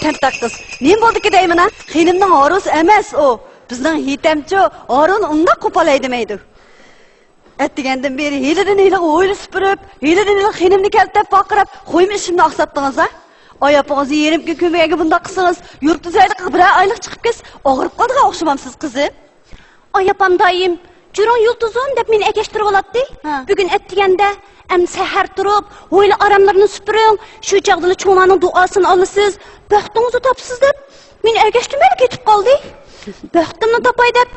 tentak kız. Ne oldu ki deymin ha? Xenimning Oruz emas o. Bizning hitamchi Orun unda qo'palaydi meydi. Ettigandan beri hilidan o'yli supurib, hilidan xenimni kaltab baqirib, qo'yma ishimni oqsatdingiz ha? Oyapingizni yerimga ko'magiga bunda qilsangiz, yurtizayda bir oylik chiqib kes, og'rib qoldigan o'xshamamsiz qizim. Oyapam dayım, Cürün yıldızım dep meni egeshtirib olatdi. Bugün etdiganda am sahar turib, o'yli aramlarni supurib, shu chaqdili cho'nglarning duosini olasiz, baxtingizni topsiz deb meni egeshtirmay ketib qoldi. Baxtimni topay deb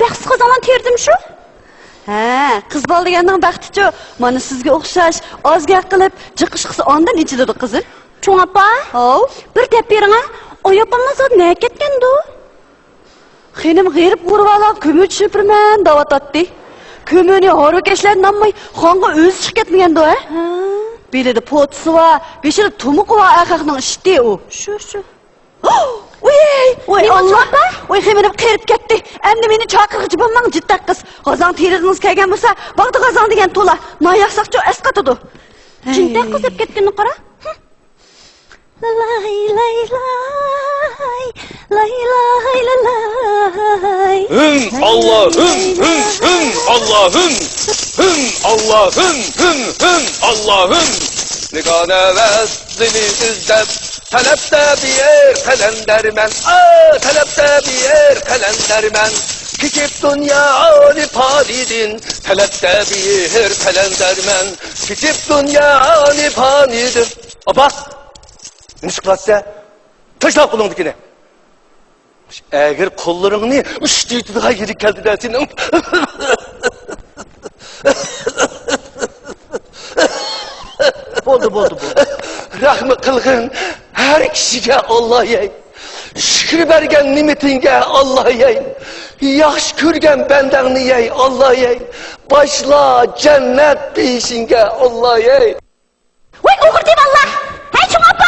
baxtsiz qozondan terdim shu. Ha, qiz bola deganning baxti-chu. Mana sizga o'xshash, ozga qilib, jiqishqisi ondan ichiladi qizim. Cho'ng opa, hov, bir deb bering ha. Oyapamning zot nega ketgandi? Xenim g'erib urvala ko'mir tushirman da'vatatdi. Ko'mirni horokashlardan olmay, xonga o'zi chiqib ketmagandi ha? Belida potsi va, beshida to'miq va aqaqning ishdi u. Shu. Oy Allah! Oy xemenim qerib ketdi. Endi meni chaqirg'ichi bo'lmang jiddaq qiz. Qozon teriniz kelgan bo'lsa, vaqti qozon degan to'la. Noyaqsaqcha esqatadi. Jindak qiz deb ketganini qara. Lay lay lay lay lay lay. Allah'ım Allah'ım Allah'ım Nikane vezdini izdep Talepte bir yer kalendermen Talepte bir yer kalendermen Küçük dünya ali palidin Talepte bir yer kalendermen Küçük dünya ali palidin Abbas Nişklatsa taşla kulundakine eğer kollarını üştüydü daha geri geldi dersin. Boldu. Rahmi kılgın her kişiye Allah yey. Şükür bergen nimetinge Allah yey. Yaş kürgen benden yey Allah yey. Başla cennet değişinge Allah yey. Vay uğur deyim Allah. Hey çoğun apa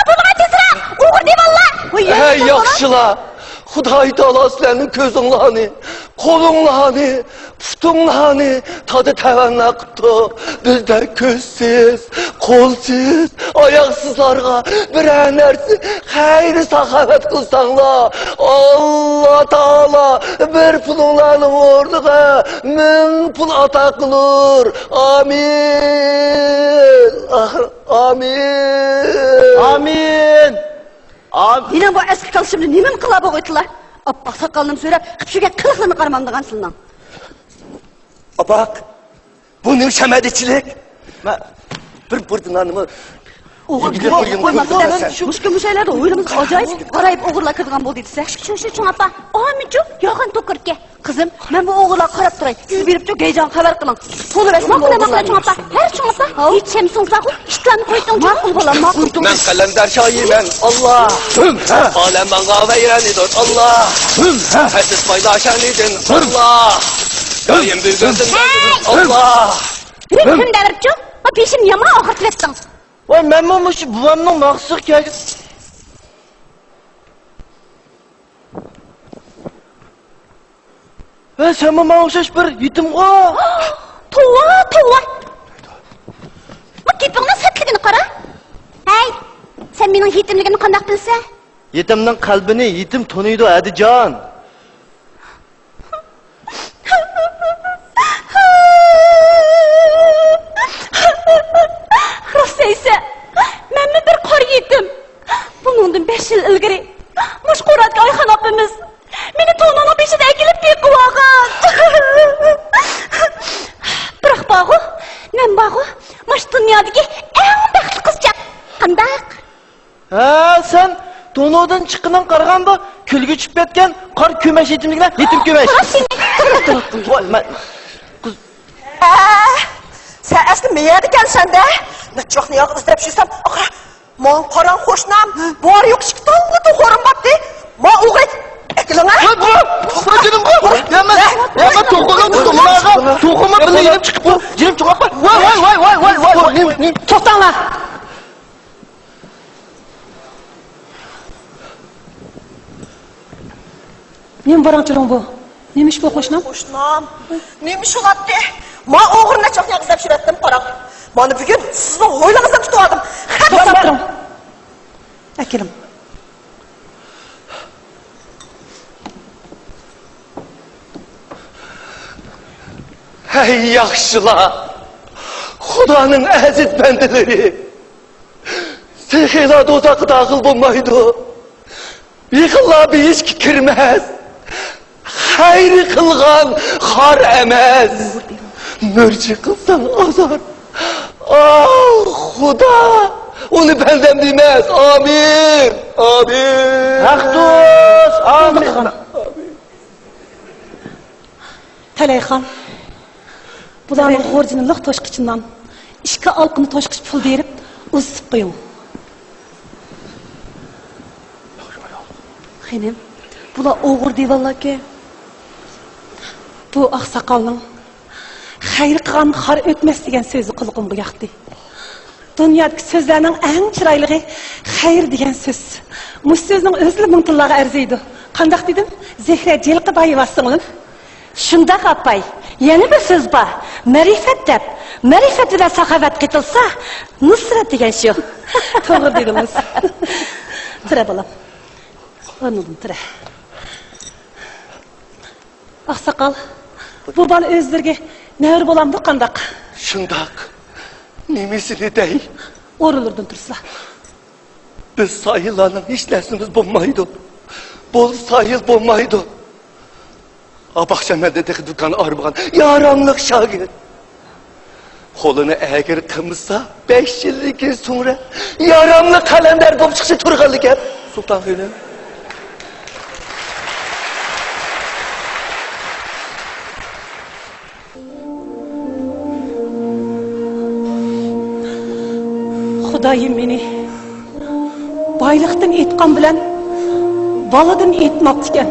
bulma tezra. Uğur deyim Allah. Hey yakşıla. Xuday taala sizlerinin közünlahını, kolunlahını, putunlahını tadı təvənnə qıptı. Bizdə közsüz, kolsuz, ayaksızlarga bir enersi xeyri saxavet kılsanlar. Allah Taala bir pulunlarının orduğa min pul ata kılır. Amin. Amin. Yine bu eski kal şimdi nime mi kılaba koydular? Bak sakalını söylep, kıpşıga kılıklarını karmamdıgan sıldan. Bak, bu ne şemediçilik? Bir bırdınanımı... Muşkun şeyler de oyunumuz acayip karayip oğurla kırdıgan bol dediyse. Şu çoğun apa. Ahmetciğim, yakın tokırke. Kızım, ben bu oğurla karab durayım. Siz berip çok heyecan haber kılın. Solu versin bu oğurlar. Makule çoğun apa. Her çoğun apa. Hiç şemsin sakın. İşlerini koydun. Makul bolan, makul. Ben kalender şahimen Allah. Alem ben kahve irenidir Allah. Hadis paylaşanidin Allah. Yayın bir gözünden Allah. Hüm devirciğim. O peşim yama ağırtı ettin. Vay ben babamның maqsıq gəldi. Ve sen bana okşaş bir yetim o. Tuva. Bu kipingni satligini qara. Hey, sen mening yetimligimni qanday bilsan? Yetimning qalbini yetim tanıydı Adijon. Rostaysa, men bir qor yetim. Bundan 5 yil ilgari Mushquratga Oyxon opamiz meni to'nning beshida akilib qo'yib olgan. Biroq bog'u, men bog'u, mash dunyodagi eng baxtli qizchaq. Qanday? Ha, sen tonodan chiqqanin qaragan bu kulga tushib ketgan qor ko'mash yetimligini yetim ko'mash. Sen asli meyedi gelsen de, ne çok ne yakınız depşirsem, man karan hoşnam, var yok çıktanlı da horum battı, ma uğret, ekilin ha? Tokma canım bu, yama tokma bile yenim çıkıp bu, yenim çok akbar, vay, Toktan lan! Ne barançılın bu? Neymiş bu hoşnam? Hoşnam, neymiş olattı? Ma oğur ne çok yakınız depşirettim param. Bana bugün sizin oylanızdan tutuvardım. To'xtattiring. Akilim, Hey yaxşılar, Xudanın əziz bəndələri, Sehila dozaqı dağıl bulmaydı, yıkılla bir iş kirmez, Xeyri kılgan xar əməz, Mürci kılsan azar, Ah Xuda, onu benden demez, amin, amin. Haqqdus, amin. Talayxon, bularning xorjini liq toshqichindan 2 alqini toshqich pul berib, uzib qo'ying. Xenim, bular o'g'ir deyvallarki. Bu oqsoqolning xayr qilgan xor o'tmas degan so'zi qulqim bu yoqdi. Dunyodagi so'zlarning eng chiroyligi xayr degan so'z. Bu so'zning o'zli ming tillarga arziydi. Qandaq dedim? Zehra Jelqiboyevasin. Shunda apay, yana bir so'z bor. Ma'rifat deb, ma'rifat bilan saxovat qitilsa, nusrat degan shu. To'g'ri dedingiz. Tira bolam. O'rnidan tira. Oqsoqol, bu bola o'zlariga navr bo'lamdi qandaq? Şundak, nimisini dey, O'rinlardan tursa. biz sahillarının hiç nesimiz bulmaydı. Bol sahil bulmaydı. Abakşemedeki dükkan armağan, yaramlık şagir. Kolunu eğer kımızsa 5 yıllık sonra yaramlık kalender bulup çıksa turgalı gel. Sultan Hülüm. Xudoyim meni boyliqdan etgan bilan baladan etmoqchi ekan.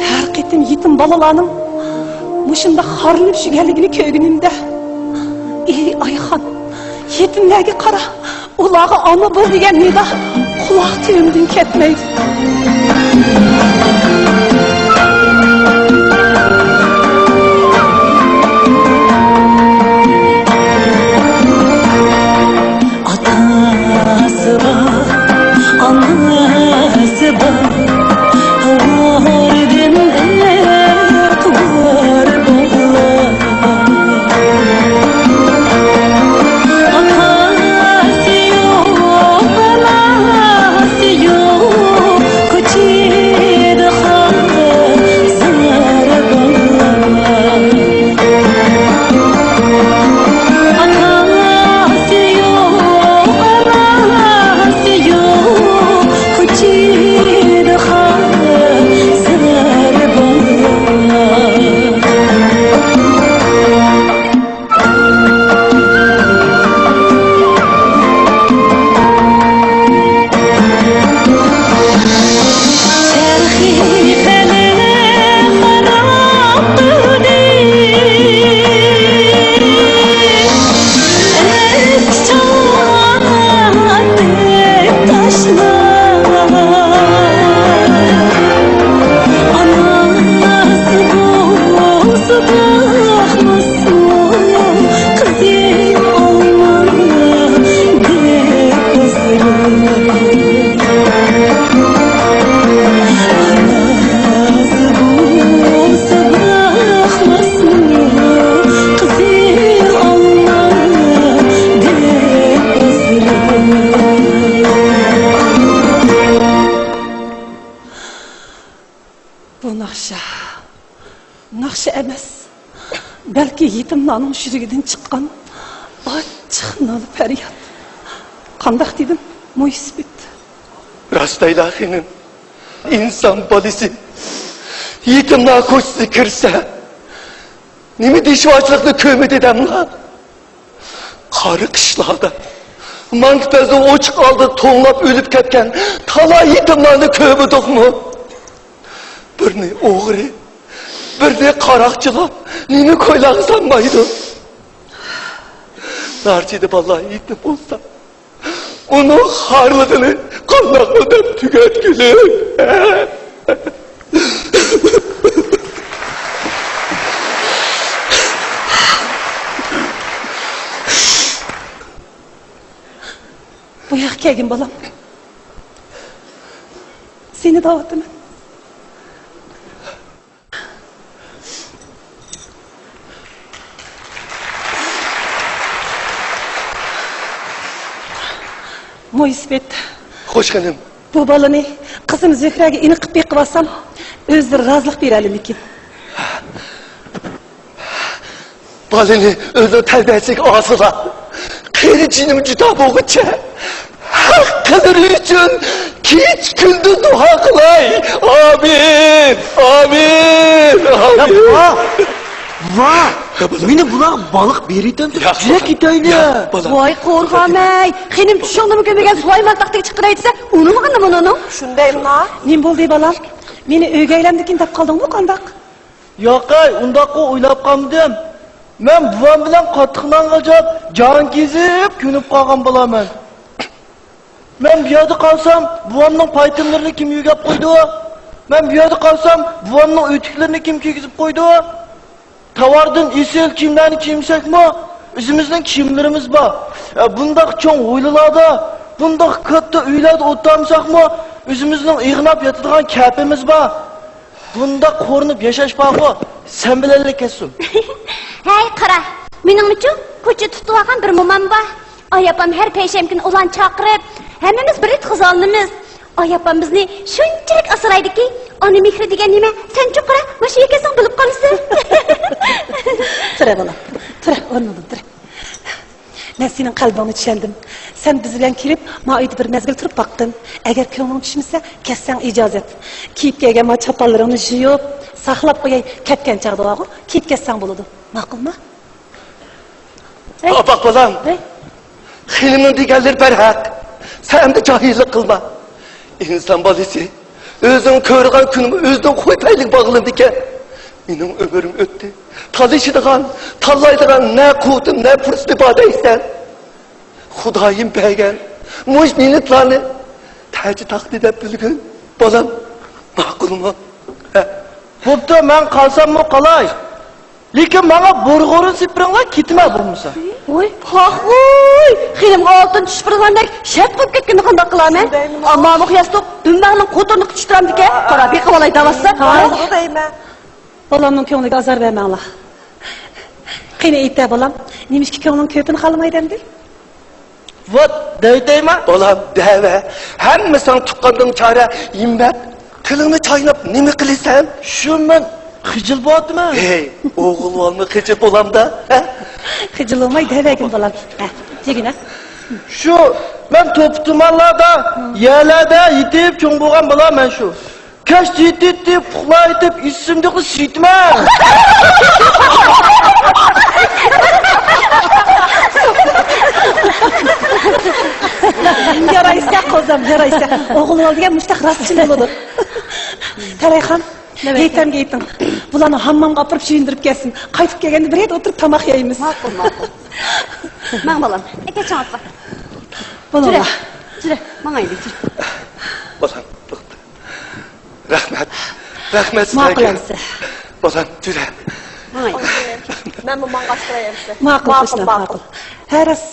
Har qitim yetim balalarning mushunda xorlib shuganligini ko'rganimda, ey Ayxon, yetimlarga qara, ularga ona bo'l degan nida quloq tiyimdan ketmaydi. Naqsha emas. Balki yetimlarning shirigidan chiqqan ochiq nola faryod. Qandaq dedim? Mo'ysbit. Rastaylahinin insan balisi yetimler koşsu kirse nimi dişvaçlıklı köymet edemler karı kışlarda mankpezi oç kaldı tonlap ölüp ketken talay yetimlerini köymedik mu birini oğri birini karakçılap nimi koylağı sanmaydı narcıydı vallahi yetim olsa onun harlığını kanlaklıdan tüket gülür. Bu yoqqa kelgin bolam. Seni da'vataman. Mo'ysbet. Xo'sh qinim. Bu balani qizim Zuhraga iniqib beqib olsam, o'zlari rozilik beralimikin. Balini o'zi tarbiyasiga osila. Qeri jinim juda bo'g'icha. Haq qadri uchun kech kunduz duo qilay. Amin. Amin. Amin. Vah! Meni bunaqa baliq beraydan juda ketayli. Voy qo'rg'amay, xinim tushundim ko'magan Sulaymon taxtiga chiqib aytsa, uni nima buni? Shundaymi? Nim bo'ldi balam? Meni uyga aylandikin deb qoldingmi qandaq? Yo'qay, undaqqa o'ylab qoldim. Men buvam bilan qattiqdan g'ajab, jon kezib, ko'nib qolgan bo'laman. Men bu yerda qolsam, buvamning paytimlarini kim yugab qo'ydi? Men bu yerda qolsam, buvamning o'tiklarini kim kiygizib qo'ydi? Tovardan esil kiyimlarni kiymsakmi? O'zimizning kiyimlarimiz bor. Bundaq cho'ng o'ylilarda, bundaq katta uylarda o'tirmasakmi? O'zimizning ig'nab yotadigan kapimiz bor. Bundaq qo'rinib yashash bor-ku, sen bilanlik kesin. Hey qara, mening uchun ko'cha tutib olgan bir momam bor. Oyapam har payshanba kuni ulan chaqirib, hammamiz bir xizolimiz. Oyapam bizni shunchalik asraydiki, ona mehri degan nima? Sen cho'qira, mana yekasing bilib qolasiz. Tura balam, tura, o'rnadim, tura. Men sening qalbingni tushundim. Sen biz bilan kirib, uyda bir mezgil turib baqdin. Agar ko'ngling tushmasa, kelsang ijozat. Kiyib kelgan ma chaponlaringni yuvib, saqlab qo'yay, ketgan chaqda o'g'il, kiyib kelsang bo'ladi. Ma'qulmi? Bak balam. Xilimin deganlar barhaq. Sen de cahillik qilma. İnsan balisi özün ko'rgan kunimni o'zidan qo'ypaylik bog'landi ekan. Mening ömrüm o'tdi. Talishadigan, tallaydigan ne qutim, ne pur-istifada etsan. Xudoyim bergan mush minutlarni taji taqdir deb bilgin. Bolam, ma'qulmi? Bo'pti, men qolsammi qolay. Lekin menga bo'rg'o'rin sipiringlar ketma bo'lmasa. Voy, voy, xinim oltin tushib turgandek shat qilib ketganini qanday qilaman? Ammo muxyasdoq dumbag'ning qo'tirni qutishtiram ekan. Qara beqib olay davasa. To'g'ri deyman. Balamning ko'ngliga azor bermanglar. Qani aytda balam, nimishki ko'ngling ko'pini xalmaydi? Vot, deyman. Bolam, deve. Hammasini tuqqandan chora yimbat. Tilingni chaynab nima qilasan? Shu men xijil bo'ldimi? Hey, o'g'il olma xijil bo'lamda. Xijil olmay devagin balam. Jegina. Shu men to'p tumanlarda, yerlarda yetib cho'ng bo'lgan bo'laman shu. Kaç yetib, uxlaytib, isimni qilib suytman. Yaraysa qozam, yaraysa. O'g'il oldiga mustaq rostchil bo'ladi. Talayxon, aytamga ayting. Bularni hammamga olib suyundirib kelsin. Qaytib kelganda bir yerda o'tirib tomoq yeymiz. Ma'qul, ma'qul. Men balam, aka chaqir. Bo'ladi. Jira, menga ayting. Bolam, rahmat. Rahmat sizga. Ma'qulamsa. Bolam, jura. Men bu mang'ashtirayapti. Ma'qul, qo'shna, ma'qul. Haras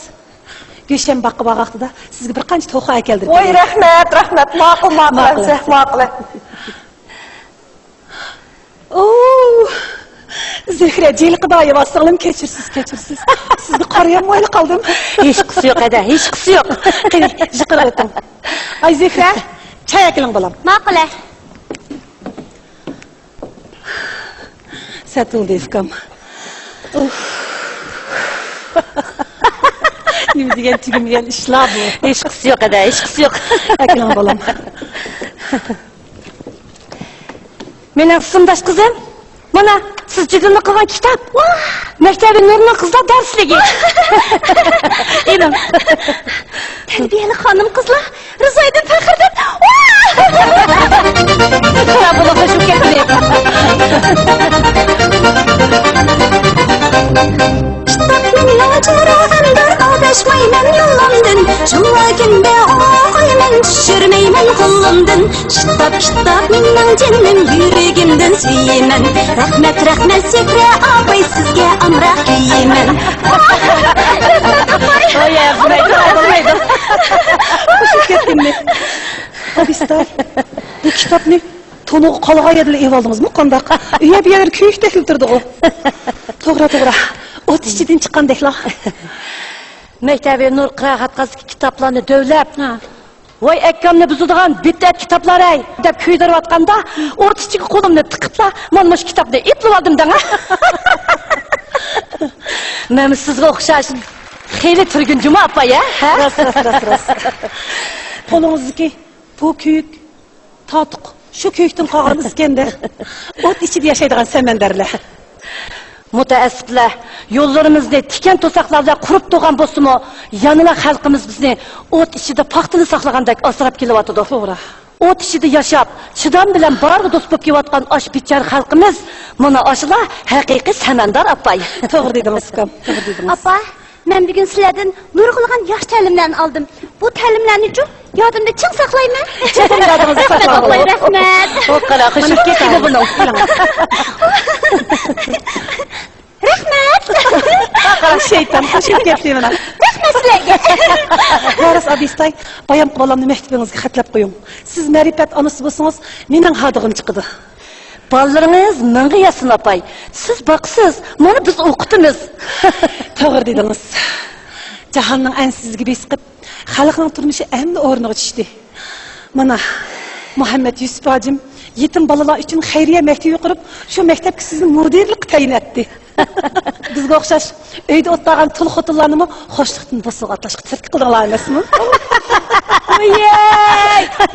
Gülşen bakı vaqtida sizga bir qancha to'xa keldirdim. Voy, rahmat, rahmat. Ma'qul, ma'qul, ma'qul. Oo! Zehra Jelqidoyev aslanım keçirsiz. Sizni qarayamay qoldim. Hech qisi yo'q edi, hech qisi yo'q. Qani, jiqirib o'ting. Ay Zehra, choy akiling bolam. Ma'qula. Satul devkam. Nima degan tugamagan ishlar bu. Hech qisi yo'q edi, hech qisi yo'q. Akiling bolam. Mening qismdosh qizim, mana siz jig'ilni qilgan kitob. Maktabi Nurning qizlar darsligi. Edim. Terbiyali xonim qizlar, Rizoydan faxrdan. Qara bo'la qo'shib ketdi. Kitapning lojirog'imdir, adashmayman yo'limdan. Shunga kunda o'qiyman, tushirmayman qo'limdan. Kitap mening jinnim, yuragimdan suyayman. Rahmat Zehra opay, sizga amroq kiyman. Oy, bo'lmaydi. Qo'shib ketdimmi? Abistay, bu kitobni to'liq qolg'a yerda ev oldingizmi? Qandaq? Uyga bir yer kuyib tekiltirdi-ku. To'g'ri. O't ichidan chiqqandeklar. Mektebi Nur qirağat qazki kitaplarını dövlep. Vay ekkamni buzulgan bittet kitaplar ay deb kuydirib atqanda, o'rtichiga qo'limni tiqibla, mana shu kitapni eplib oldim dang. Men sizga o'xshash xeyli turgun Juma opa ya. Ras. Qo'lingizdagi bu kuyuk totiq shu kuyukdan qolgan iskanda o't ichida yashaydigan samandarlar. Mutaassiflar, yo'llarimizni tikan to'saqlarda qurib turgan bo'lsa-mu, yanıla xalqimiz bizni o't ichida paxtini saqlagandek asrab kelyapti. To'g'ri. O't ichida yashab, chidam bilan barga do'st bo'lib kelayotgan osh bichar xalqimiz, mana oshlar haqiqiy samandar opay. To'g'ri dedingiz, ukam. To'g'ri dedingiz. Apa, men bugun sizlardan nurg'ilgan yosh ta'limlarni oldim. Bu ta'limlarni uchun yodimda ching saqlayman. Yodimizda saqlayman. Rahmat. O qara xushib ketdi buning. Rahmat. Qara shayton, xushib ketdi mana. Rahmat sizlarga. Haris Abistay, bayan bolamni maktabingizga xatlab qo'ying. Siz ma'rifat onasi bo'lsangiz, mening hadig'im chiqdi. Balalarınız menga yasin opay. Siz baqsiz, mana biz o'qitimiz. To'g'ri dedingiz. Jahonning ansizligi besiqib, xalqning turmushi endi o'rniga tushdi. Mana Muhammad Yusuf hojim yetim bolalar uchun xayriya maktabi qurib, shu maktabga sizni mudirlik tayin etdi. Bizga o'xshash uyda o'tirgan tul xotinlarni xo'shlikdan bosib atlashga tilak qildilar emasmi?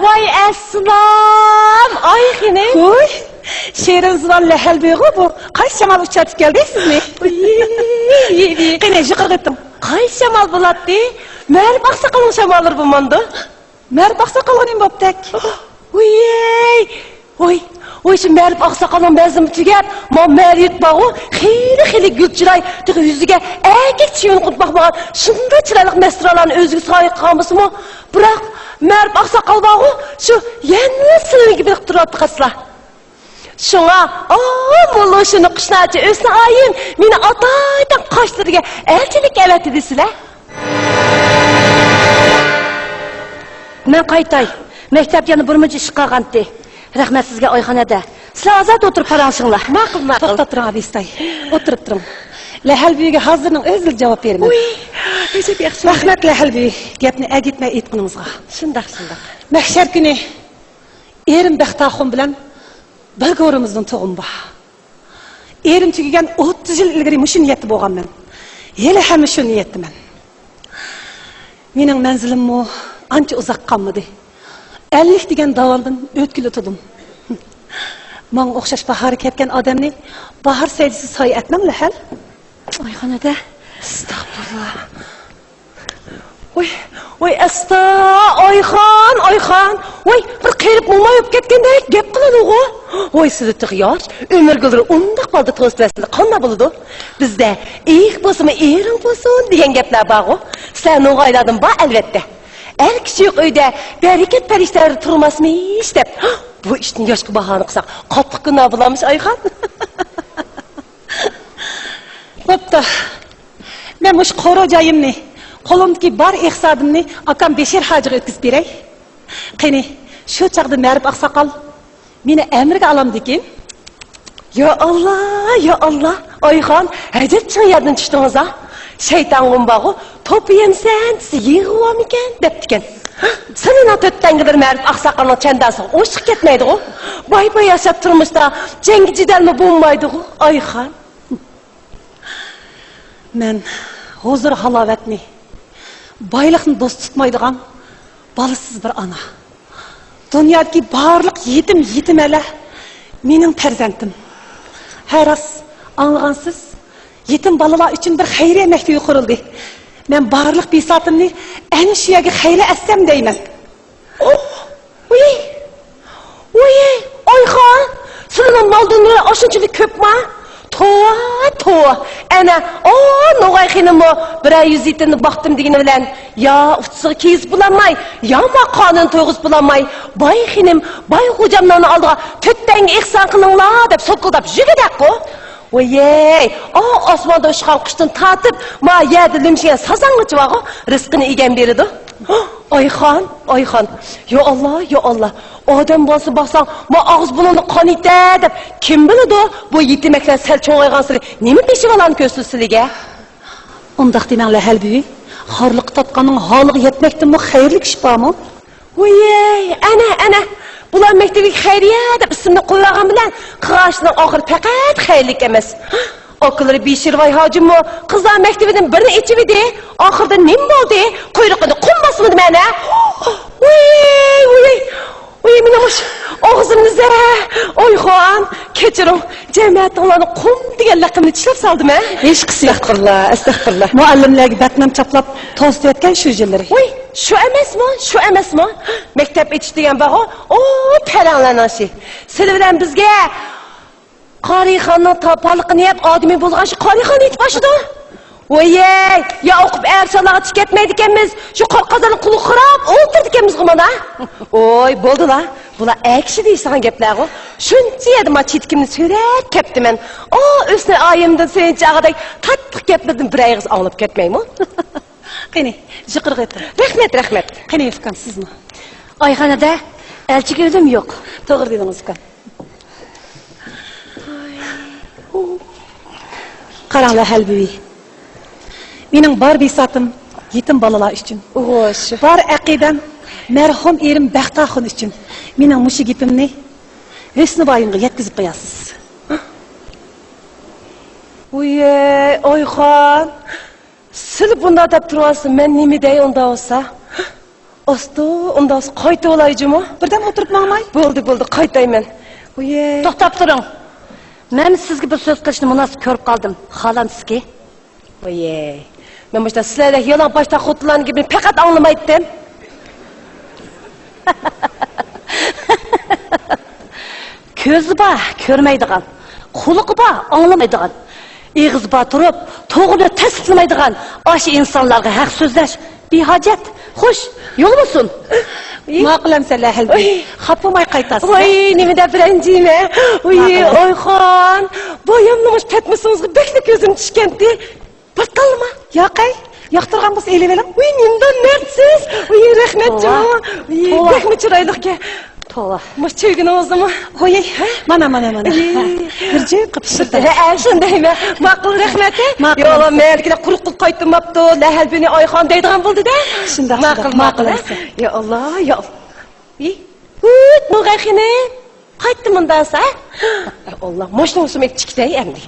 Voy assalom. Ay xine. Qo'y. Sherizvan lahalbeg'i bu. Qaysi shamol uchatib keldingiz sizni? Qani jiqirg'itdim. Qaysi shamol bo'ladi? Ma'rif oqsoqolning shamollari bo'lmandi. Ma'rif oqsoqolning bo'ptak. Oy şu ma'rif oqsoqolning bazmi tugab, ma'rif bog'u xeyli gulchiray, yuziga erkak chiyoni qutmoqmagan shunday chiroyli mastrolarni o'ziga soyiq qolmasmi? Biroq ma'rif oqsoqol bog'u shu yana silgi bilib turibdi qasla. Şuna, mulla şunu qışnaçı özünü ayın, meni ataydan qaşlarıga elçilik evetdi desizlar. Men qaytay, maktab yana bir muncha ish qilgandi. Rahmat sizga oyxonada. Sizlar ozod o'tirib qaranglar. Ma'qul. To'xtab turing Abistay. O'tirib turing. Lahalbiga hozirning o'zi javob beraman. Nechib yaxshi. Rahmat Lahalbi, gapni agitmay aytqiningizga. Shundoq. Mahshar kuni erim Baxtaxon bilan bir ko'rimizdan tug'im bor. Erim tugagan 30 yil ilgari shu niyatda bo'lganman. Hali ham shu niyatdaman. Mening manzilimmi ancha uzoq qolmadi. 50 degan davoldan o'tkil o'tdim. Menga o'xshash bahori ketgan odamni bahor sajdasi soy etmanglar hal. Oyxonada astag'firullah. Oy asta, oyxon. Oy bir qilib mo'mayib ketgandek gap qiladi-ku. Oy siz yosh, umr g'ildir undaq bo'ldi to'slasizlar. Qanday bo'ladi? Bizda bo'lsin, ering bo'lsin degan gaplar bor-ku. Sen o'g'aylading ba albatta. Er kishi yo'q uyda barakat farishlari turmasmish deb. Bu ishni yoshga bahona qilsak, qattiq gunoh bo'lamiz oyxon. Bo'pti. Men mush qora joyimni qo'limdagi bor iqtisodimni akam Beshir hojiga o'tkazib beray. Qani, shu chaqda ma'rif oqsoqol meni amriga olamdikin. Ya Allah. Oyxon, hajat chin yerdan tushdingiz-a? Shayton g'umbog'i to'p yemsan, yig'ib ekan debdikan. Senin o'totdanga bir ma'rif oqsoqolning chandasi o'shiq ketmaydi-ku. Boy yashab turmishda jangi jidalmi bo'lmaydi-ku, oyxon. Men hozir halovatni boyliqni do'st tutmaydigan balasiz bir ana. Dunyodagi barliq yetimalar mening farzandim. Haras anlagansiz, yetim balalar uchun bir xayriya maktabi qurildi. Men barliq besotimni ana shu yerga xayriya assam deyman. Oyxon, sizning mol-dunyolar oshunchalik ko'pmi? To'a. Ana, no'g'ay xinimmi, bir 100 yetimni baqdim degani bilan, yo utsiq keyiz bulanmay, yo qonun to'g'iz bulanmay, boy xinim, boy xo'jamlarning oldiga 4 tanga ihson qilinglar deb so'qildab jugadaq-ku. Osmonda ushgan qushdan tatib, ma yerda limshigan sazong'ich vaqo rizqini egan beradi. Oyxon. Yo Allah. Odam bo'lsa baqsang, ma og'iz bulini qonita deb kim biladi? Bu yetimaklar sal cho'ng'aygan sili nima peshvolarni ko'rsatiliga? Undaq demanglar halbuy. Harlık tatkanın halığı yetmekten mi hayırlı iş var mı? Oy, ana. Bular mektebi xayriya deb ismini qo'ygan bilan qilg'ashning oxiri faqat xayrlik emas. Okulları Bishirvay hojimmi qizlar maktabidan birini ichib edi. Oxirida nima bo'ldi? Quyruqini qummasmidi mana? Oy, meni mush og'zimni zara. Oyxon, kechiring. Jamiyatlarni qum degan laqabni tishlab soldim a? Hech qisi. Astagfirullah. Muallimlarga batnam chaplab to'zitayotgan shu yillari. Oy, shu emasmi? Maktab etish degan baho, paranglanasi. Siz bilan bizga Qarixonning topaliqini yeb odimiy bo'lgan shu Qarixon yetib boshidi. Voyey, ya o'qib archalarga tiketmaydi ekanmiz. Shu qorqazani quli xirab o'ltirdi ekanmiz mana. Oy, bo'ldi-la. Bular akshi deysan gaplar-ku. Shuncha edi ma chetkimni so'rab keptiman. O'sni oyimdan senchag'idek qattiq gaplardan bir og'iz olib ketmaymi? Qani, jiqirg' etim. Rahmat. Qani Efkan sizmi? Oyxonada elchiga o'zim yo'q. To'g'ri dedingiz Efkan. Qaranglar Halbiy. Mening bar besatim yetim balalar uchun. Xo'sh. Bar aqidam marhum erim Baxtaxon uchun. Mening mushi gapimni Husniboyimga yetkazib qo'yasiz. Oy, Oyxon. Siz bunda deb turasiz, men nima dey unda olsa? Unda qayta olayjimi? Birdan o'tirib ma'may. Bo'ldi, qaytayman. Oy. To'xtab turing. Men sizga bir so'z qilishni munosib ko'rib qoldim. Xohlansizki? Oy. Men bu sizlarga yalan boshda xotinlarning gibi faqat anglamaydim. Ko'zi bor, ko'rmaydigan. Quloqi bor, anglamaydigan. Eg'iz bor turib, to'g'rini tasdiqlamaydigan o'sha insonlarga haq so'zlash behojat. Xo'sh, yo'l bo'lsin. Ma'qulamsanlar Halbiy. Xapamay qaytasiz. Oy, nimada birinchimi? Oy, Oyxon. Boyamni tatmasingizga bekli ko'zim tushgandi. Battalma. Yoqay, yoqtirgan bo'lsa elib-eling. Oy, mendan naqsiz. Oy, rahmatjon. Oy, bekmi chiroyliga. To'g'ri. Mushchigini o'zimi? Oy, mana. Birjib qipishirdi. Shundaymi? Ma'qul, rahmat. Yo'q, men ikkita quruq qaytmabdi. Lahalbini Oyxon deydigan bo'ldi-da. Shunday. Ma'qul. Ya Allah. Muğayxini. Qaytdim undasa. Allah, moshni o'simek chiqday endi.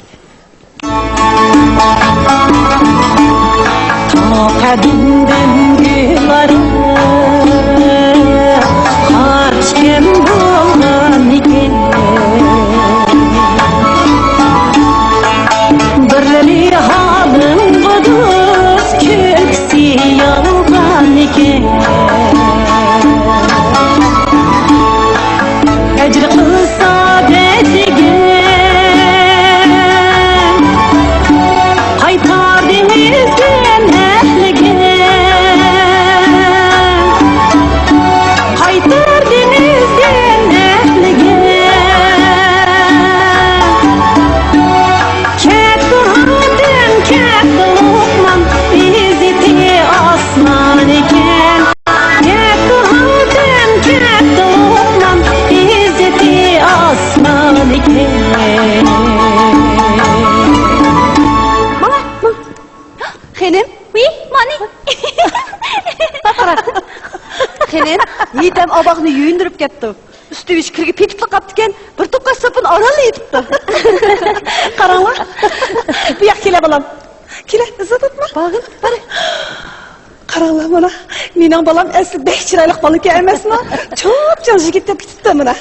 Ta qadimdan yılları kaç kim bo'lgan ekan birli halim qudus ko'ksi yolg'on ekan ajr qilsa betiga qaytar denizdan ahliga qaytar denizdan ahliga katta luqman izzati osmon ekan katta luqman izzati osmon ekan Xenim, Mani. Xenim, yiğitem abağını yuyundurib ketdi. Üstü iş kirgi petib qaptiken, bir to'qqa sapın oralli yetibdi. qaranglar bu yoq kela bolam kela izzat etma Bag'in, bari. qaranglar mana mening bolam asli bek chiroyli bolaki emasmi cho'p yigit deb ketibdi mana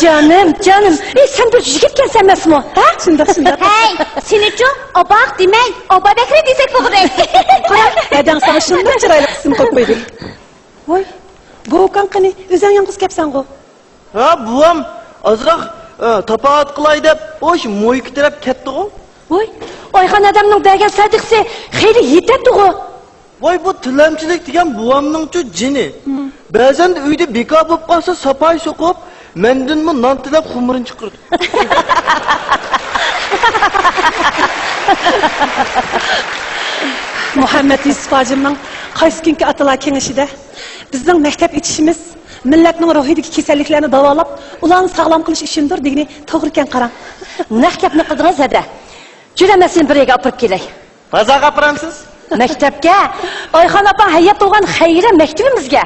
Canım. Sen bir yigitkensen emasmi? Ha? shundoq Hey, senichi obaq demay, Oba Bakri desak to'g'ri. dadang sana shunday chiroyli ism qo'yib qo'ydi voy bu ukan qani o'zing yolg'iz kelibsan-ku Ha, buvam azroq tapoat qilay deb o'sha mo'yki taraf ketdi-ku. Voy, Oyxon odamning bergan sadiqsi xeyli yetadi-ku. Voy, bu tilamchilik degan buvamning-chu jini. Ba'zan uyda bekor bo'lib qolsa, sapay so'qib, mendanmi non tilab xumurin chiqirdi. Muhammad Yusuf hojimning qaysi kunki atalar kengashida bizning maktab etishimiz millatning ruhidagi kasalliklarni davolab, ularni sog'lom qilish uchundir degani to'g'ri ekan qarang. Naq gapni qildingiz ada. Juramasin bir yerga olib kelay. Bazaga qaramsiz? Maktabga Oyxon opa hayat tug'an xayri maktabimizga.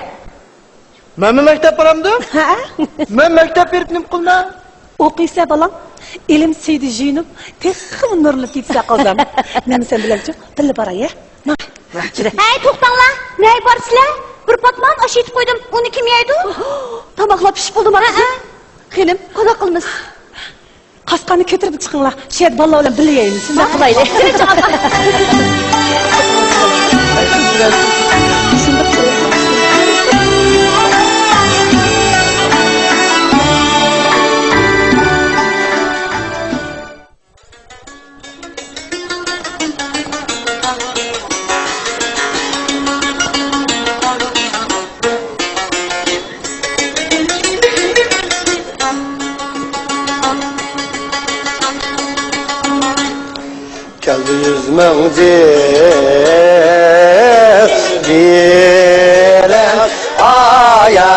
Men maktab boramdim? Ha? Men maktab berib nim qilma. O'qiysa bolam, ilm seydi jinib, texim nurli ketsa qozam. Men sen bilanchi, bil boray. Hey, to'xtanglar. Ney borsizlar? Bir patman osh yetib qo'ydim. Uni kim yeydi? Tomoqlar pishib bo'ldimi? Xinim, qana qilmiz. Qasqani ko'tarib chiqinglar. Shet bolalar bilan bilaymiz. Siz qilayli. Kalbi yüzmengce bilen aya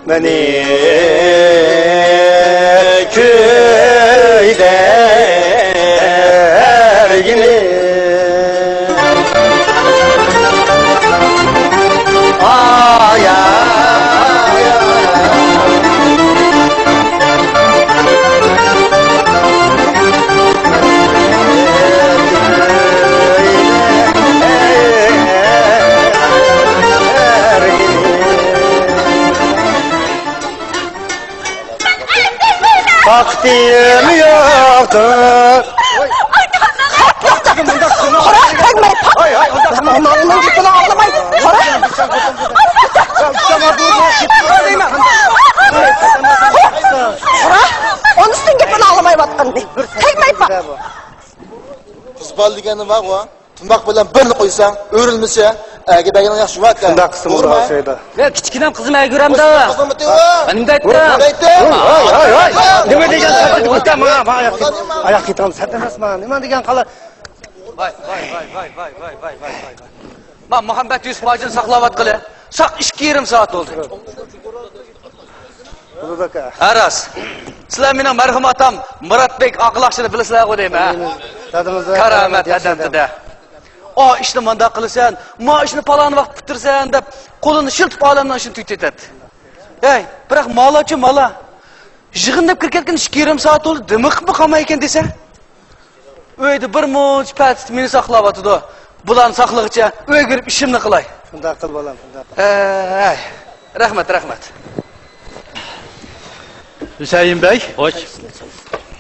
beni köyde yine aya vaktim yoktur. Qora, tegmay. Ondan gittin ağlamay. Qora. Qora, onun üstün gittin ağlamay vatqan de. Tegmay bak. Qizbal degani bor u. Tumoq bilan birni qo'ysang, o'rilmasa, agidagini yaxshi vat. Shunda qism urasaydi. Men kichkinam qizim ayguramda. Menimda aytdi. Nima degan satib o'tama, oyoq ketam satamasman. Nima degan qala? Voy. Men Muhammad Yusufojini saqlavatqili. Saq 2,5 soat bo'ldi. Buldaka. Aras. Sizlar mening marhum otam Muratbek Aqlaqchini bilasizlar-ku deyman. Dadimizda Karamat adamda. O ishni manda qilsan, mo ishni palon vaqt bitirsan deb qo'lini shiltib olamdan shuni tuytetadi. Ey, biroq molachi mola. Yig'in deb kirgan 2,5 soat bo'ldi, dimiqmi qolmay ekan desa. Uyda bir munch pat meni saqlayotdi. Bularni saqlig'icha uyga kirib ishimni qilay. Shunda qil bolam, shunda. Ey, rahmat. Hüseyin Bey, hoş.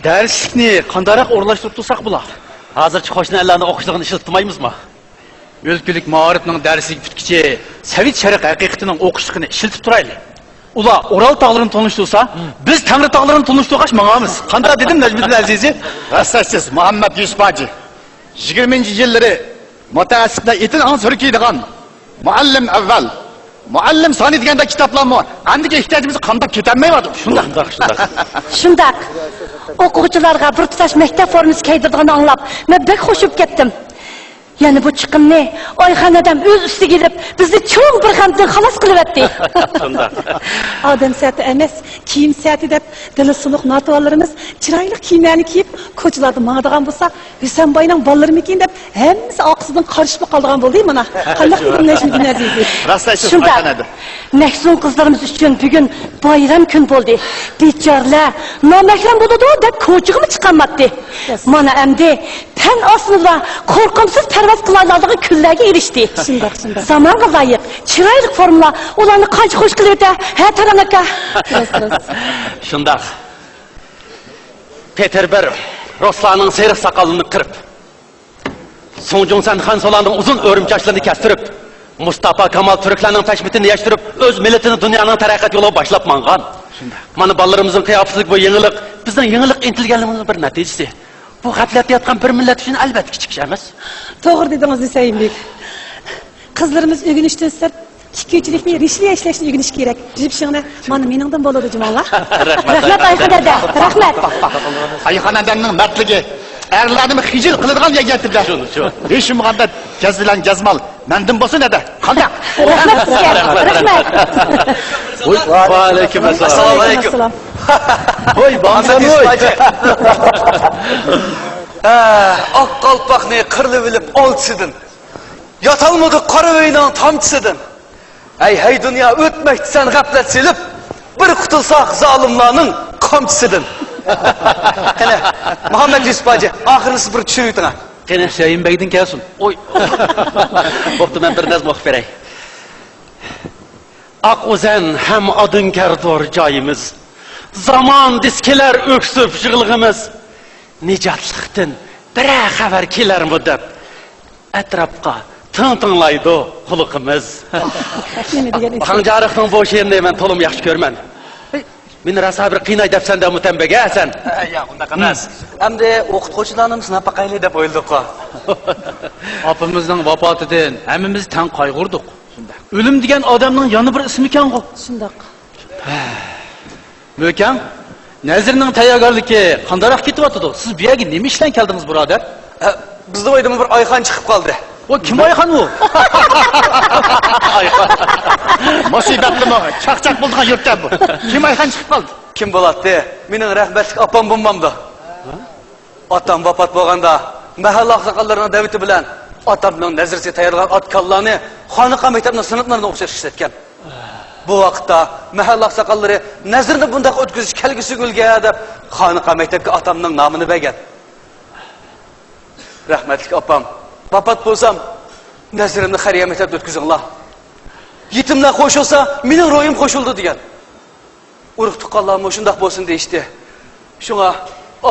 Derslikni qandaroq o'rlashtirib tursak bular? Hozircha qo'shnilarni o'qishligini ishlatmaymiz-mi? O'zgulik ma'rifning darslik bitkichi Sovet sharq haqiqatining o'qishligini ishlatib turaylik. Ular Ural tog'larini tanishtirsa, biz Tangri tog'larini tanishtirgash mangamiz. Qanday dedim Najmiddin Azizi? Rassasiz Muhammad Yusufji. 20-yillari mutaassiblar etin an surkiydigan muallim avval Muallim sani deganda kitoblarmi? Andiga ehtiyojimizni qandab ketanmaydi. Shundaq. O'quvchilarga bir tutash maktab formasi kiydirganini anglab, men bek xushib ketdim. Yani bu chiqimni Oyxon odam o'z ustiga kelib, bizni cho'ng bir g'amdan xalos qilyapti. Odam saati emas, kiyim saati deb dili suluq notalarimiz chiroyli kiyimlarni kiyib, ko'chalarda mangadigan bo'lsa, Husanboyning bolalarimekin deb hammasi oqsidan qarishib qoldigan bo'ldi mana. Qanday Najmiddin Azizi? Rastlaysiz Shunda. Mahzun qizlarimiz uchun bugun bayram kun bo'ldi. Bechorlar nomahram bo'ldi deb ko'chig'imi chiqarmadi. Mana endi tan ostida qo'rqimsiz parvoz qilayotgan kunlarga erishdi. Shundoq. Zamonga loyiq, chiroyli formula ularni qancha xush qilyapti. Ha, taranaka. Shundoq. Peterburg Ruslarning seriq soqolini qirib, Songjongsan Xan Solanning uzun o'rimchashlarini kestirib, Mustafa Kamal Turklarning tashbitini yashtirib, o'z millatini dunyoning taraqqiyot yo'liga boshlab mangan. Mana bolalarimizning qiyofasizlik bu yangilik, bizning yangilik intilganligimizning bir natijasi. Bu g'aflatda bir millat uchun albatta kichik emas. To'g'ri dedingiz Husaynbek. Qizlarimiz o'rganishdan sir tikuvchilikni rishli ishlashni o'rganish kerak. Jipshingni mana meningdan bo'ladi jumonlar. Rahmat Oyxon dada. Rahmat. Oyxon odamning mardligi erlarni xijil qiladigan yagantiblar. Shu. Hech muhabbat jazbilan jazmal. Mendan bo'lsin edi. Qanday? Rahmat sizga. Rahmat. Va alaykum assalom. Voy, bamsan voy. Ak qalpaqni qirli bilib oltsidin. Yatalmadı qara öynən tamçısidin. Hey dünya ötməkdi sen gaflet silip, bir qutulsaq zalimlarının kamçısidin. Qene, Muhammed Yusuf Hacı, ahırlısı bir çürüytün ha. Qene Hüseyin Bey'din kelsin. Oy. Boptu ben bir naz bakıp verey. Ak o'zan hem adın kerdor joyimiz. Zaman diskiler öksüp jığılığımız. Nijatlıqdan bir xabar kelermi deb atrofga tın-tınlaydı xuluqimiz. Qanjarıqning boş yerini men to'lim yaxshi ko'rman. Meni rosa bir qiynay deb senda mutambaga sen. Ya, unaqa emas. Endi o'qituvchilarimiz nafaqayli deb o'yladik-ku. Apamızning vafotidan hammamiz tan qayg'urdik. O'lim degan odamning yana bir ismi ekan-ku. Shundoq. Mökan, Nazirning tayyorgarligi qandaroq ketyapti? Siz bu yerga nima ishdan keldingiz, birodar? Bizning o'ydan bir Ayxon chiqib qoldi. O kim Ayxon u? Ayxon. Musibatli mo'g'ay, chaqchaq bo'lgan yurtdan bu. Kim Ayxon chiqib qoldi? Kim bo'ladi? Mening rahmatli opam bo'lmamdi. Otam vafot bo'lganda mahalla oqsoqollarining davati bilan otamning nazarsiga tayyorlagan otkallarni xoniqa maktabning sinflarida o'qish ishlatgan. Bu vaqtda mahalla oqsoqollari nazarni bunday o'tkazish kelgisi gulga deb xoniqa maktabga otamning nomini bergan. Rahmatli opam, vafot bo'lsam nazarimni xayriya maktabida o'tkazinglar. Yetimlar qo'shilsa, mening ro'yim qo'shildi degan. Urug' tuqqanlarmi shundoq bo'lsin deyishdi. Shunga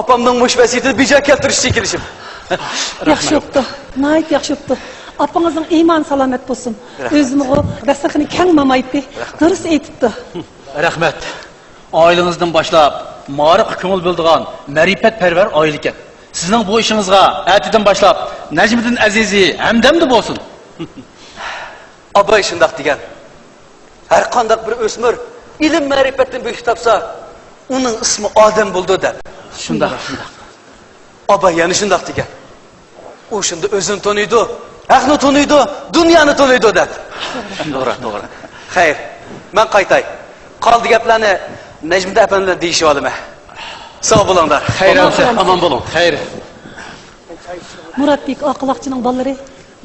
opamning mush vasiyatini bija keltirishga kirishim. Yaxshi bo'pti. Nayt yaxshi bo'pti. Apangizning iymon salomat bo'lsin. O'zini rasaqini kang mamaydi. Durust aytibdi. Rahmat. Oilangizdan boshlab ma'rif ko'ngil bildigan ma'rifatparvar oila ekan. Sizning bu ishingizga atidan boshlab Najmiddin Azizi hamdamda bo'lsin. Abay shundoq degan. Har qanday bir o'smir ilm ma'rifatdan buyuk topsa, uning ismi odam bo'ldi deb. Shundoq. Abay yana shundoq degan. U shunda o'zini tanıydı, haqni tanıydı, dunyoni tanıydı deb. To'g'ri. Xayr, men qaytay. Qoldi gaplarni Najmiddin apam bilan deyishib olaman. Sog' bo'linglar. Xayr olsun, aman bo'ling. Xayr. Muratbek oqloqchining bolalari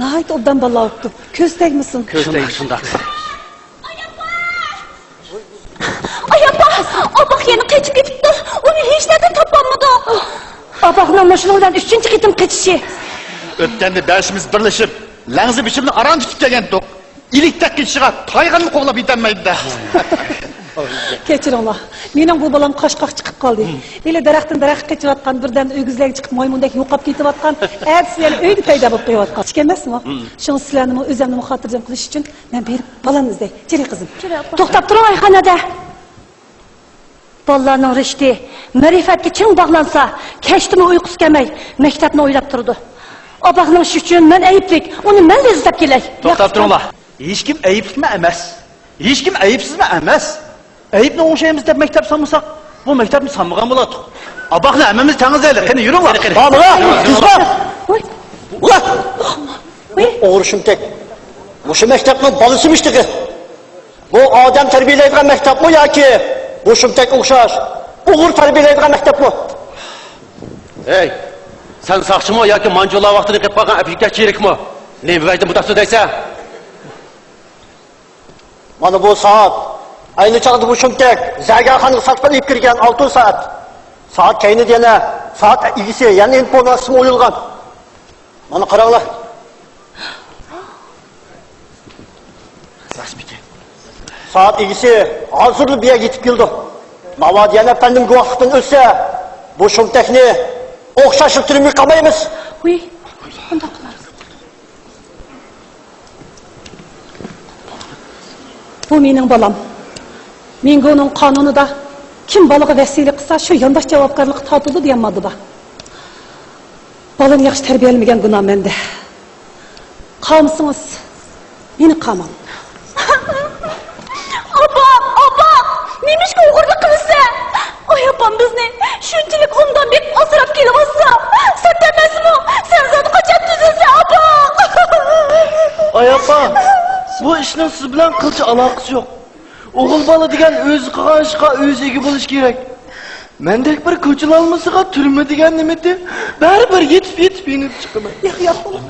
nayt obdan bolalabdi. Ko'z tegmisin. Ko'z teg shundoq. Abaq yana qechib ketibdi. Uni hech narsa topolmadi. Abaqning mashinadan 3-chi qitim qechishi. O'tganda bashimiz birlashib, langzi bichimni aran tutib kelgandik. İlikdak ketishga toyganni qo'g'lab yetolmaydi-da. Kechiringlar. Mening bu bolam qoshqoq chiqib qoldi. Ele daraxtdan daraxt qechiyotgan birdan o'gizlarga chiqib moymundek yo'qab ketayotgan, sizlar uyda paydo bo'lib qo'yayotgan. Hech emasmi? Shuni sizlarni o'zimni xotirjam qilish uchun men berib bolamni izlay. Keling qizim. To'xtab turing Ayxonada. Bolalarning rishti ma'rifatga ching bog'lansa, kechdimi uyqusi kelmay, maktabni o'ylab turdi. Abaqning shu uchun men ayiblik, uni men izlab kelay. To'xtab turinglar. Hech kim ayibsizmi emas? Hech kim ayibsizmi emas? Ayibni o'shaymiz deb maktab solmasak, bu maktabni solmagan bo'lardik. Abaqni hammamiz tangizaylik. Qani yuringlar. Bamira, kuzlar. Ular. O'g'rishimtek. Mushu maktabning bolasimizdiki. Bu odam tarbiyalaydigan maktabmi yoki bu shumtek o'xshash o'g'ir tarbiyalaydigan maktabmi? Hey, sen saqchimi yoki manjula vaqtini qilib qolgan afrika chirikmi? Nima vayda mutassid aysa? Mana bu soat ayni chog'da bu shumtek Zagarxonning sotib olib kirgan 6 soat. Soat kayni yana soat igisi yana informatsiya o'yilgan. Mana qaranglar. Soat igisi hozirli bir yerga yetib keldi. Mavad yana efendim guvohlikdan o'tsa, bu shumtekni o'xshashib turmay qolmaymiz. Uy, bundoq qilamiz. Bu mening bolam. Menga uning qonunida kim bolaga vasiyla qilsa, shu yondosh javobgarlik topildi degan modda bor. Bolam yaxshi tarbiyalamagan gunoh menda. Qamsınız, meni qamam. Abaq, nemishga o'g'irlik qilsa? Oy opam bizni shunchalik undan bek asrab kelyapsa, sen demasmi? Sen zot qachon tuzilsa, abaq. Oy opa, bu ishning siz bilan qilcha aloqasi yo'q. O'g'il bola degan o'zi qilgan ishga o'zi ega bo'lish kerak. Mendek bir ko'chilanmasiga turma degan nimati baribir yetib inib chiqaman. Yo'q, bolam.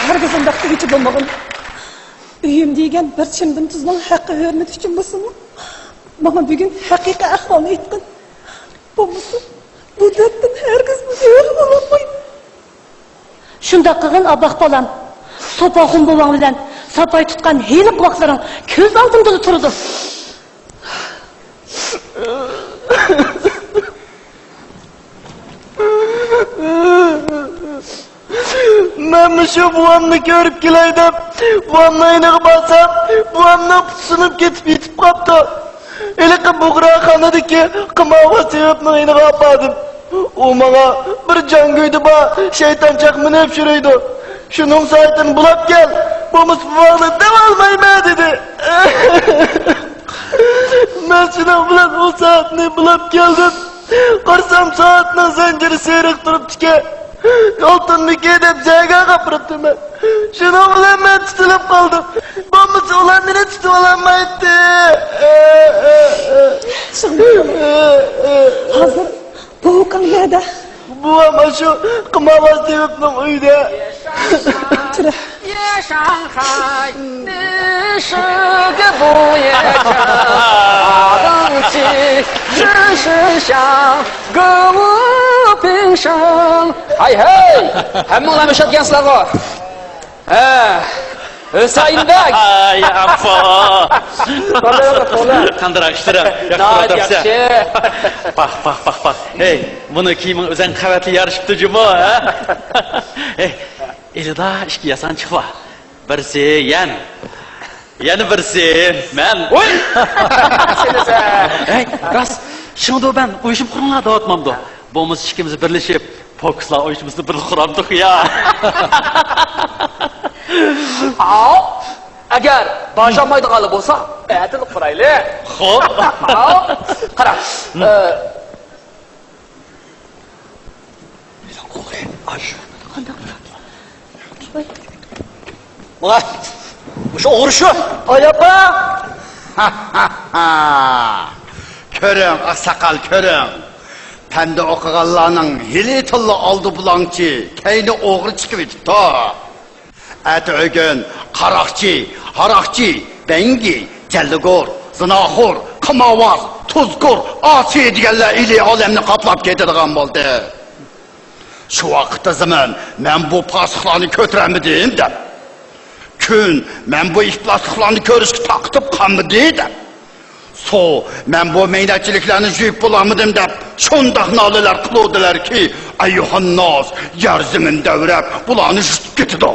Herkes undaqda hiç bo'lmagan. Uyim degan bir chimdim tuzning haqqi hurmat uchun bo'lsin. Bana bugün haqiqiy ahvolni aytqin. Bo'lmasa bu darddan herkes o'rin olmaydi. Shunda qilgin abaq bolam. Sopoqun bolang bilan sapay tutgan heli quloqlaring ko'z oldimda turdi. Men şu buvamni ko'rib kelay deb, buvamni ayniga bosam, buvamni sinib ketib yetib qopti. Eliqi bug'roxonadagi qimova sevibni ayniga oldim. U menga bir jongo'ydi ba, shaytonchaq minib shuraydi. Shuning saytini bulab kel, bo'lmas buvamni deb olmayman dedi. Men shuning bilan u soatni bulab keldim. Qarsam soatning zanjiri seriq turibdi. Oltinni deb joyga qapiribdiman. Shuni bilan men tutilib qoldim. Bo'lmasa ularni tutib ololmaydi. Hozir bu qaniyada? Bu ama şu qimovat sevibning uyida. Ye Shanghai, ni shi ge bu ye cha, dang qi, zhi shi xiang, ge wu bing sheng. Hay hay, hammanglar eshitgansizlar-ku. Husaynbek. Ay appa. Qandarak ishtiram. Yaxshi. Bak. Hey, buni kiyiming o'zing qavatli yarishibdi juma, ha? Hey, elida ishga yasan chiqva. Birsi yana birsi men. Oy! Hey, ras, shunda ben o'yishim quriladi otmamda. Bo'lmasa ikkimiz birlashib, fokuslar o'yishimizni bir quramdik ya. Agar bajamaydigan bo'lsa, atil qurayli. Xo'p. Qara. Mana o'sha o'g'ri shu. Oyapa! Ko'ring, aqsaqal ko'ring. Panda o'qiganlarning hili tilla oldi bulangchi, kayni o'g'ri chiqib ketibdi. At'ögün, qaroqchi, haroqchi, bengi, jalligor, zinoxo'r, qimovat, tuzkur, osiy deganlar ili olamni qoplab ketadigan bo'ldi. Shu vaqtda zaman men bu pasixlarni ko'taramidim deb. Kun men bu iflosliklarni ko'rishga taqtib qolmadim. So men bu meynatchiliklarni yuyib bo'lamidim deb shundoq nolalar qiluvdilarki, ayyuhannos, yer zamin davrab bularni yutib ketdi.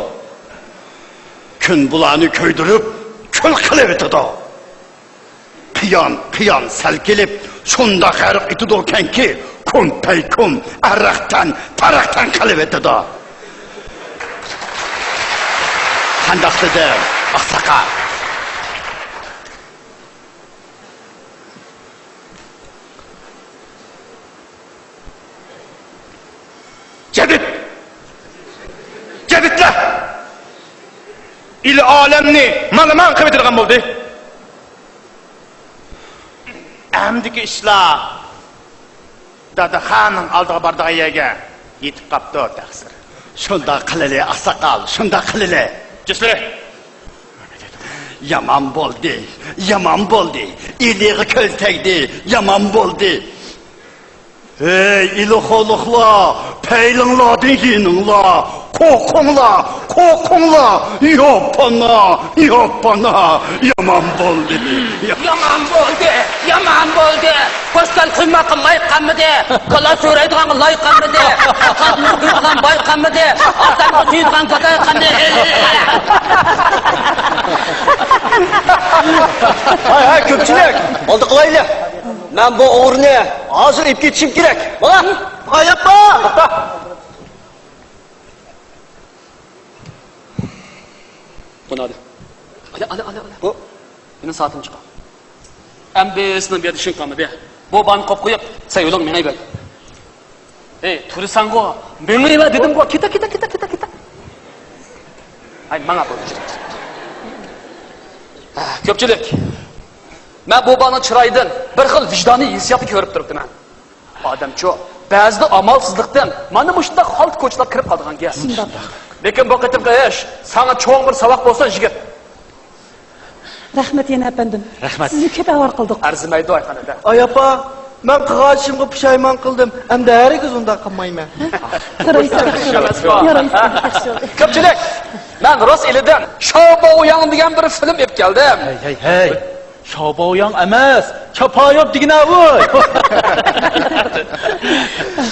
Kun bularni ko'ydirib, kul qilib etdi. Qiyon sal kelib, shunda g'arq etdi ekanki, kun paykum araqdan, taraqdan qilib etdi. Qandoq dedi, aqsaqal. Jadidlar! Il olamni malaman qilib etilgan bo'ldi. Amdiki ishlar Dadaxonning oldiga bordiga yetib qopdi taqsir. Shunda qilili aqsaqal, shunda qilili. Jislar. Yaman bo'ldi. İliği köz tegdi, yaman bo'ldi. Hey iluxoluqlar, peylinglardan yininglar, qo'rqinglar, yo'pana, yaman bo'ldi. Yaman bo'ldi. Qo'shgan qilma qilmay qolmadi. Qo'la so'raydigan loy qolmadi. Qatni qilgan boy qolmadi. Otam o'tiydigan go'day qolmadi. Hay, ko'pchilik, oldi qilayli. Men bu o'g'rini hozir ib ketishim kerak. Mana, Oyapa! Buni al. Bu meni soatim chiqdi. Ambesini berdi shunqami be. Bu ban qop qo'yib, sen yo'ling menga ber. Ey, turisan-ku, menga ber dedim-ku. Keta. Ay, menga bo'l. Ko'pchilik, men bu balani chiroyidan bir xil vijdoniy hissiyotni ko'rib turibman. Odamcho, ba'zida amalsizlikdan mana bu shunday holt ko'chalar kirib qolgan gap. Lekin bu qitimqi ish sana cho'ng bir saboq bo'lsa, yigit. Rahmat yana efendim. Rahmat. Sizni ko'p avval qildik. Arzimaydi oyxonada. Ay apa, men qilgan ishimga pushaymon qildim. Endi harigiz unda qilmayman. Ko'pchilik, men Rus elidan Shobo'yang degan bir film olib keldim. Hey. Shobo'yang emas, Chapoyev degan voy.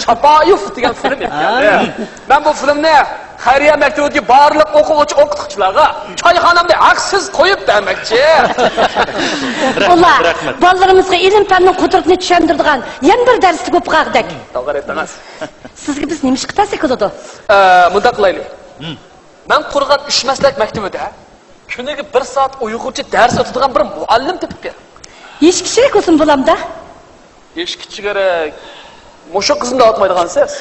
Chapoyev degan film olib keldim. Men bu filmni xayriya maktabidagi barliq o'quvchi-o'qituvchilarga choyxonamda haqsiz qo'yib bermoqchi. Ular bolalarımızga ilim fanning qudratini tushundiradigan yana bir darsni ko'p qaqdak. To'g'ri aytasiz. Sizga biz nima ish qilsak bo'ladi? Bunda qilaylik. Men qurgan 3 maslak maktabida kuniga 1 soat uyg'urcha dars o'tadigan bir muallim topib ber. Hech kishi ko'sin bo'lamda? Hech kishi kerak. Mushu qizimni otmaydigansiz.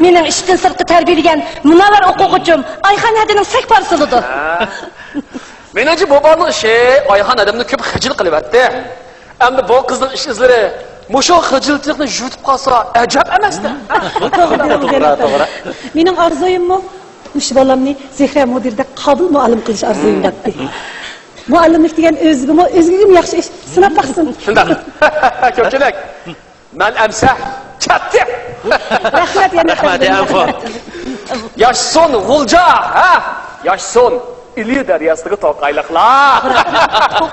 Mening ishdan sirtqi tarbiyalagan munavar o'quvchim Ayxon hadining sak parsilidi. Menimcha bu balning ishi Ayxon adamni ko'p xijil qilyapti. Endi bu qizning ish izlari mushu xijilchilikni yutib qolsa ajab emasda. To'g'ri. Mening orzuyimmi? Mush bolamni Zehra mudirda qabul muallim qilish orzuyim debdi. Muallimlik degan o'zigimi yaxshi ish sinab baqsin. Shunday. Ko'pchilik. Men amsa chatdim. Rahmat yana Rahmat. Yaşson G'ulja, ha? Yaşson İli daryosidagi toqayliqlar.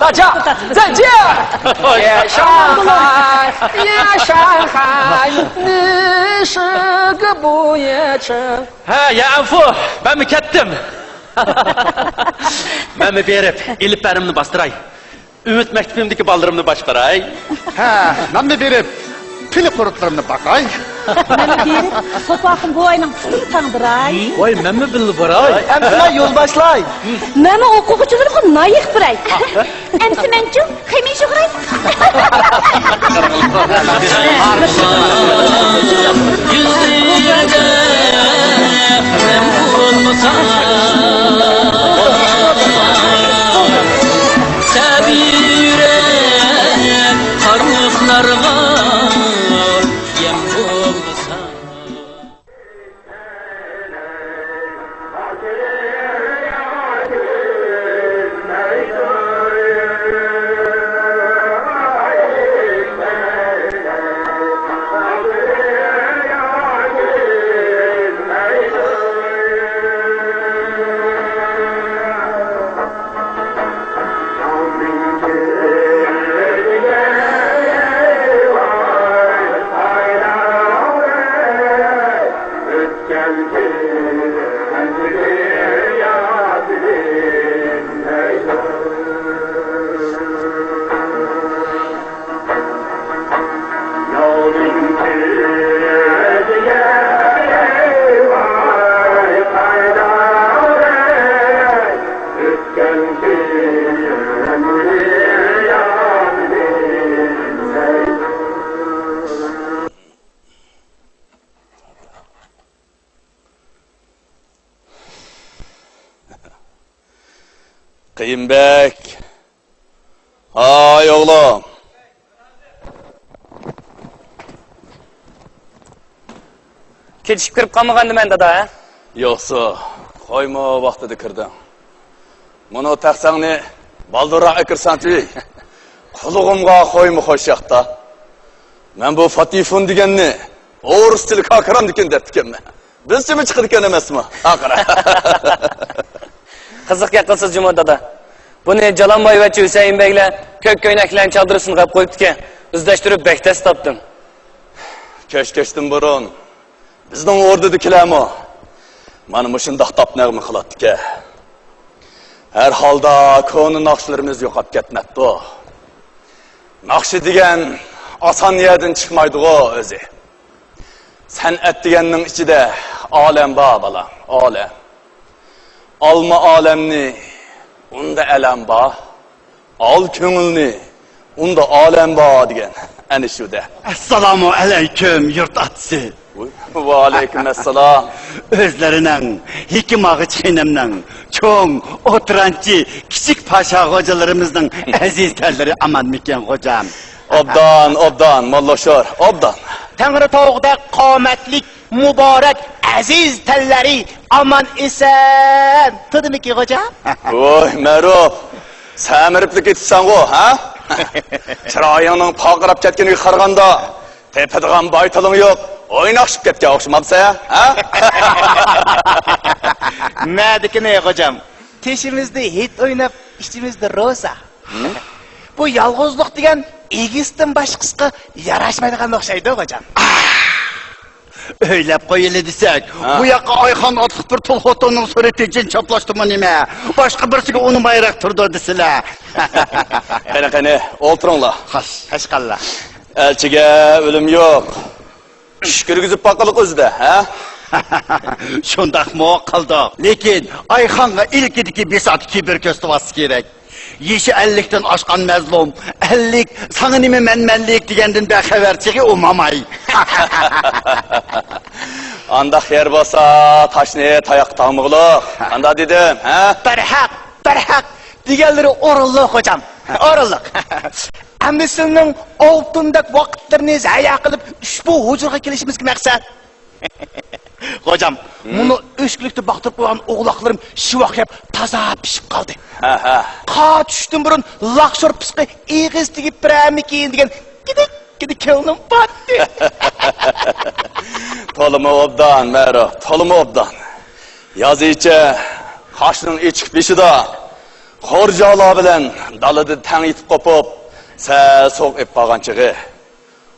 Taja, Zanja! Ya Shanghai, ya Shanghai, nishigi bo'yicha. Ha, ya Anfu, ben mi kettim? Ben mi berip, iliplerimni bastıray? Ümit mektubimdeki ballarımını başkaray? Ha, ben mi berip pili kurutlarımını bakay? Mana berib, sopaqim bu oyning putini tangdiray. Voy, men mi bildi baray? Endi yo'l boshlay. Mana o'quvchilarga nayiq biray. Amsi menchu, xaymin shug'ray. Kıyımbek. Ay oğlum. Ketishib kirib qolmagandim men dada, ha? Yo'qsa, qo'yma vaqtida kirdim. Buni taqsangni baldurroq kirsan-chi. Qulug'imga qo'yma xo'shaqda. Men bu Fatifun deganni o'rus tili kokiram degan debdikanman. Bizchimi chiqdi ekan emasmi? Aqra. Qiziq yaqinsiz Juma dada. Buni Jalonboy va Husayn Beglar ko'k ko'ynaklarni chaldirsin qilib qo'yibdi-ki, izlashtirib bektas topdim. Keşkeştim burun. Bizden ordudakilarmi mana mushundoq topnag'mi qiladiki. Her halda konu naqshlarimiz yo'qolib ketmabdi. Naqshi degan oson yerdan chiqmaydi-ku o'zi. San'at deganning ichida olam bor bolam, olam. Alma alemni, unda alam bor. Al ko'ngilni, unda olam bor degan. Ana shuda. Assalomu alaykum yurt atsi. Va alaykum assalom. Özlerinden, hikimagı çiğnemden, Çoğun, oturançı, kiçik paşa hocalarımızın aziz telleri aman miken hocam. Obdan, Mollaşor, obdan. Tanrı tağda qamatlik, mübarek, aziz telleri aman esen. Tadı mı ki hocam? Oy, Merop, səmiriplik etsən o, ha? Çırayının paqırap ketkeni qarğanda, tepediğen baytılın yok, oynaqşıp ketke oxşamapsa ya, ha? Mədiki ne hocam? Teşimizde hit oynap, içimizde rosa. Bu yalğızlık degen egistin başkısına yaraşmaydıgan okşaydı hocam. Öylep koyuyle desek, bu yaka Ayhan atık bir tulhotonun sureti için çaplaştı mı nime? Başka birisi onu bayrak turdu desile. Qani, olturunla. Haşkallah. Elçige ölüm yok. Şükürgüzüp bakılık özde, ha? Şundak mı kaldı? Lekin Ayhan'a ilk idiki besat kibir köstüvası gerek. Yeşi 50'den aşkan mezlum, 50 sana nime menmenlik degenden bexeverçigi umamay. Anda xer basa, taşneye tayak tamıqlıq. Anda dedim, ha? Berhak. Diğerleri orullu hocam. Orullu. Annesinin altındaki vakitlerini zaya kılıp bu huzurga kelişimiz ki maksat. Hocam, bunu üçlükte baktırıp olan oğlaklarım şu vakit taza pişip kaldı. Qa düştüm burun lakşor pıskı iğiz tigip birəmi keyin degen gidik kılnım battı. Tolumu obdan, Mero, tolumu obdan. Yazıcı, kaşının içik bişi da, Xorjala bilen dalıdı tang itip kopup, soğuk ep bağançığı.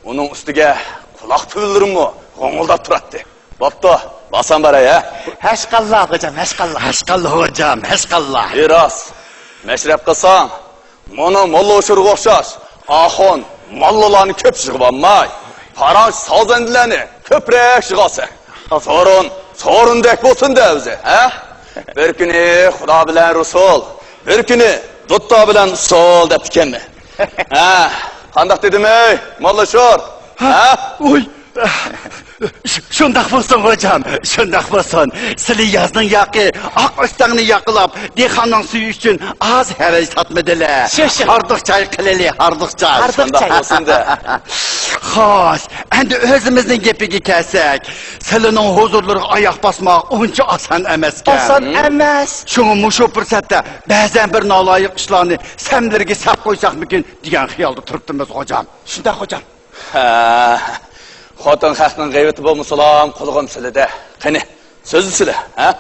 Onun üstüge kulak tüyülürümü qoğuldap turattı. Boptu, basan bara ya. Haşkallah hocam, haşkallah. Haşkallah hocam, haşkallah. Biraz, meşrep kılsan, bunu molla uçuruq oxşaş, ahon, mollalarını köp şığıbanmay. Paranç sazendileni köprek şığası. Sorun dek bolsun da özü, ha? Bir günü Xuda bilen Rusul, bir günü Dutta bilen Sol dep dikenmi? Ha? Qandaq dedim ey, molla şor, ha? Uy. Şundak bolsun hocam, şundak bolsun. Sili yazның yaqı, ak üstağını yaqılap, dehanның suyu üçün az həvəl satmıdılar. Hardık çay qilili, hardık çay. Şundak bolsun da. Xoş, endi özümüzün gepigi kelsek, Silining huzurluğuna ayak basmaq onca asan emaskan. Asan emas. Şunu muşu fürsətdə bəzən bir nalayıq işlarını səmlərə sap qoysaq mümkün degan xiyalda turibdimiz hocam. Şundak hocam. Ha. Xotin xalqning g'aybati bo'lmasalam, qulog'im silida. Qani, so'zni sila, ha?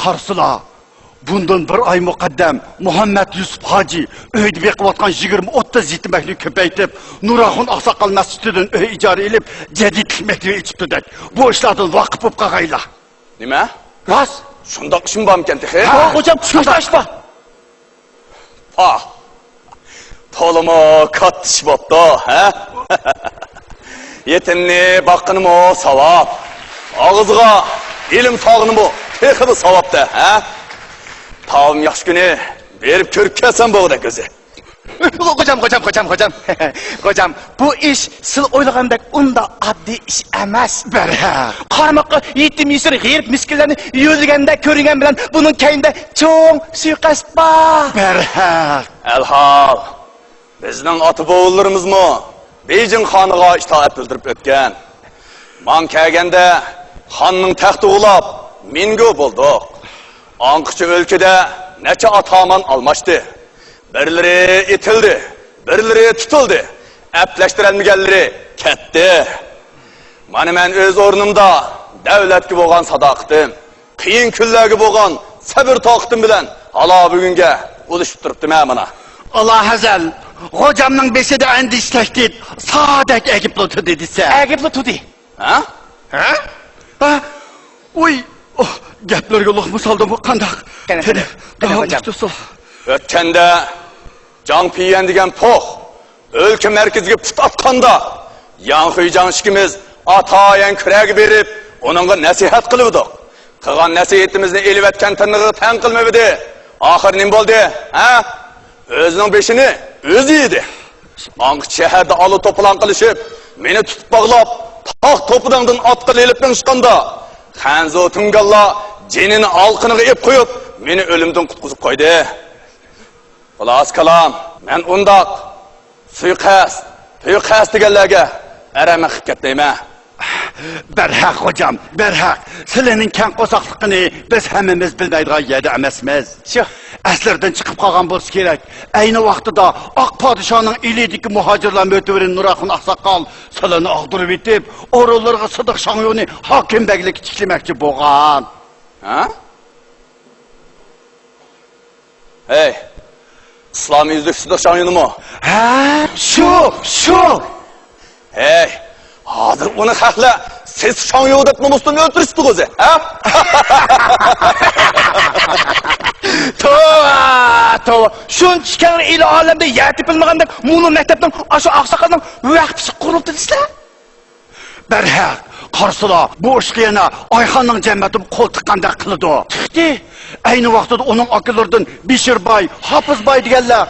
Qarsıla, bundan bir ay muqaddam Muhammed Yusuf Hacı öyde beqivatgan 20-30 yetiməkli köpəytib, Nuraxun Aqsaqal məscididən öy icarə edib, jadid hikmətli içibdidik. Bu işlardan vaqif bo'lib qaqayla. Nima? Ras, shundoq ishim bormikan texi? Ha, hocam, shundoqmi? Ha. Tolumu katta ish bo'pti, ha? Yetimni baqqinimi savab. Og'izga ilm sog'inimi texi savobda, ha? Tavım yaxshi kuni berib ko'rib kelsan bo'g'da ko'zi. Hocam. Hocam, bu iş sil oylagandek unda addi iş emas. Berhaq. Qarmoqqa yetim yesir g'erib miskinlarni yo'liganda ko'ringan bilan bunun kayinda cho'ng suiqasd bor. Berhaq. Alhol. Bizning ota-bobolarımizmi Beyjing xoniga itoat bildirib o'tgan. Man kelganda xonning taxti ulab, mingo bo'ldik. Anqıcı ülkede neçe ataman almıştı. Birileri itildi, birileri tutuldu. Epleştirilmeyenleri ketti. Mani men öz ornumda devlet gibi olan sadaqıtım, kıyın küller gibi olan sabır taqıtım bilen hala bugünge uluşup duruptum mana. Allah hazal, hocamның besi de endiş tehdit, sadek Egiptli tutu dediyse. Egiptli tutu. Ha? Ha? Uy. Oh, gaplarga luqma soldim bu qandaq. Qani hocam. Ötkende Can Piyen degan poq өлke merkeziga put atqanda Yanxuйjan ishkimiz atayan kuragi berib, onunga nasihat qilibdik. Qilgan nasihatimizni elib etgan tirnig'i tan qilmabdi. Oxir nim bo'ldi? Ha? O'zining beshini o'zi yedi. Anqich shaharda alı to'plan qilishib, meni tutib bog'lab, tog' to'pidangdan otqa elib chiqqanda Xanzo Tungalla cenini alqiniga ep qo'yib, meni o'limdan qutqizib qo'ydi. Xolos kalam, men undaq suiqasd deganlarga arama qilib ketmayman. Berhaq hocam, berhaq. Sizlarning kang qo'saqligini biz hammamiz bilmaydigan yerda emasmiz. Shu, aslardan chiqib qolgan bo'lsa kerak. Ayni vaqtida Oq podshoning ilidagi muhojirlar mo'tivirin Nuraxun Oqsoqol sizlarni og'dirib etib, o'rinlarga Sidiq Shongyuni hokim baglik tiklamoqchi bo'lgan. Ha? Hey, islomiy yuzlik Sidiq Shongyunimi? Ha, shu. Hey, hozir uni haqla siz Shongyun deb nomusdan o'ltirishdingiz o'zi, ha? Tova. Shuncha kang ila olamda yetib bilmaganda muni maktabdan o'sha oqsoqolning vaqti qurilib dedingizlar. Berhaq, qarsılar bu ishga yana Oyxonning jamiyati qo'l tiqqandek qildi. Tiqdi. Ayni vaqtida uning akilaridan Bishirboy, Hofizboy deganlar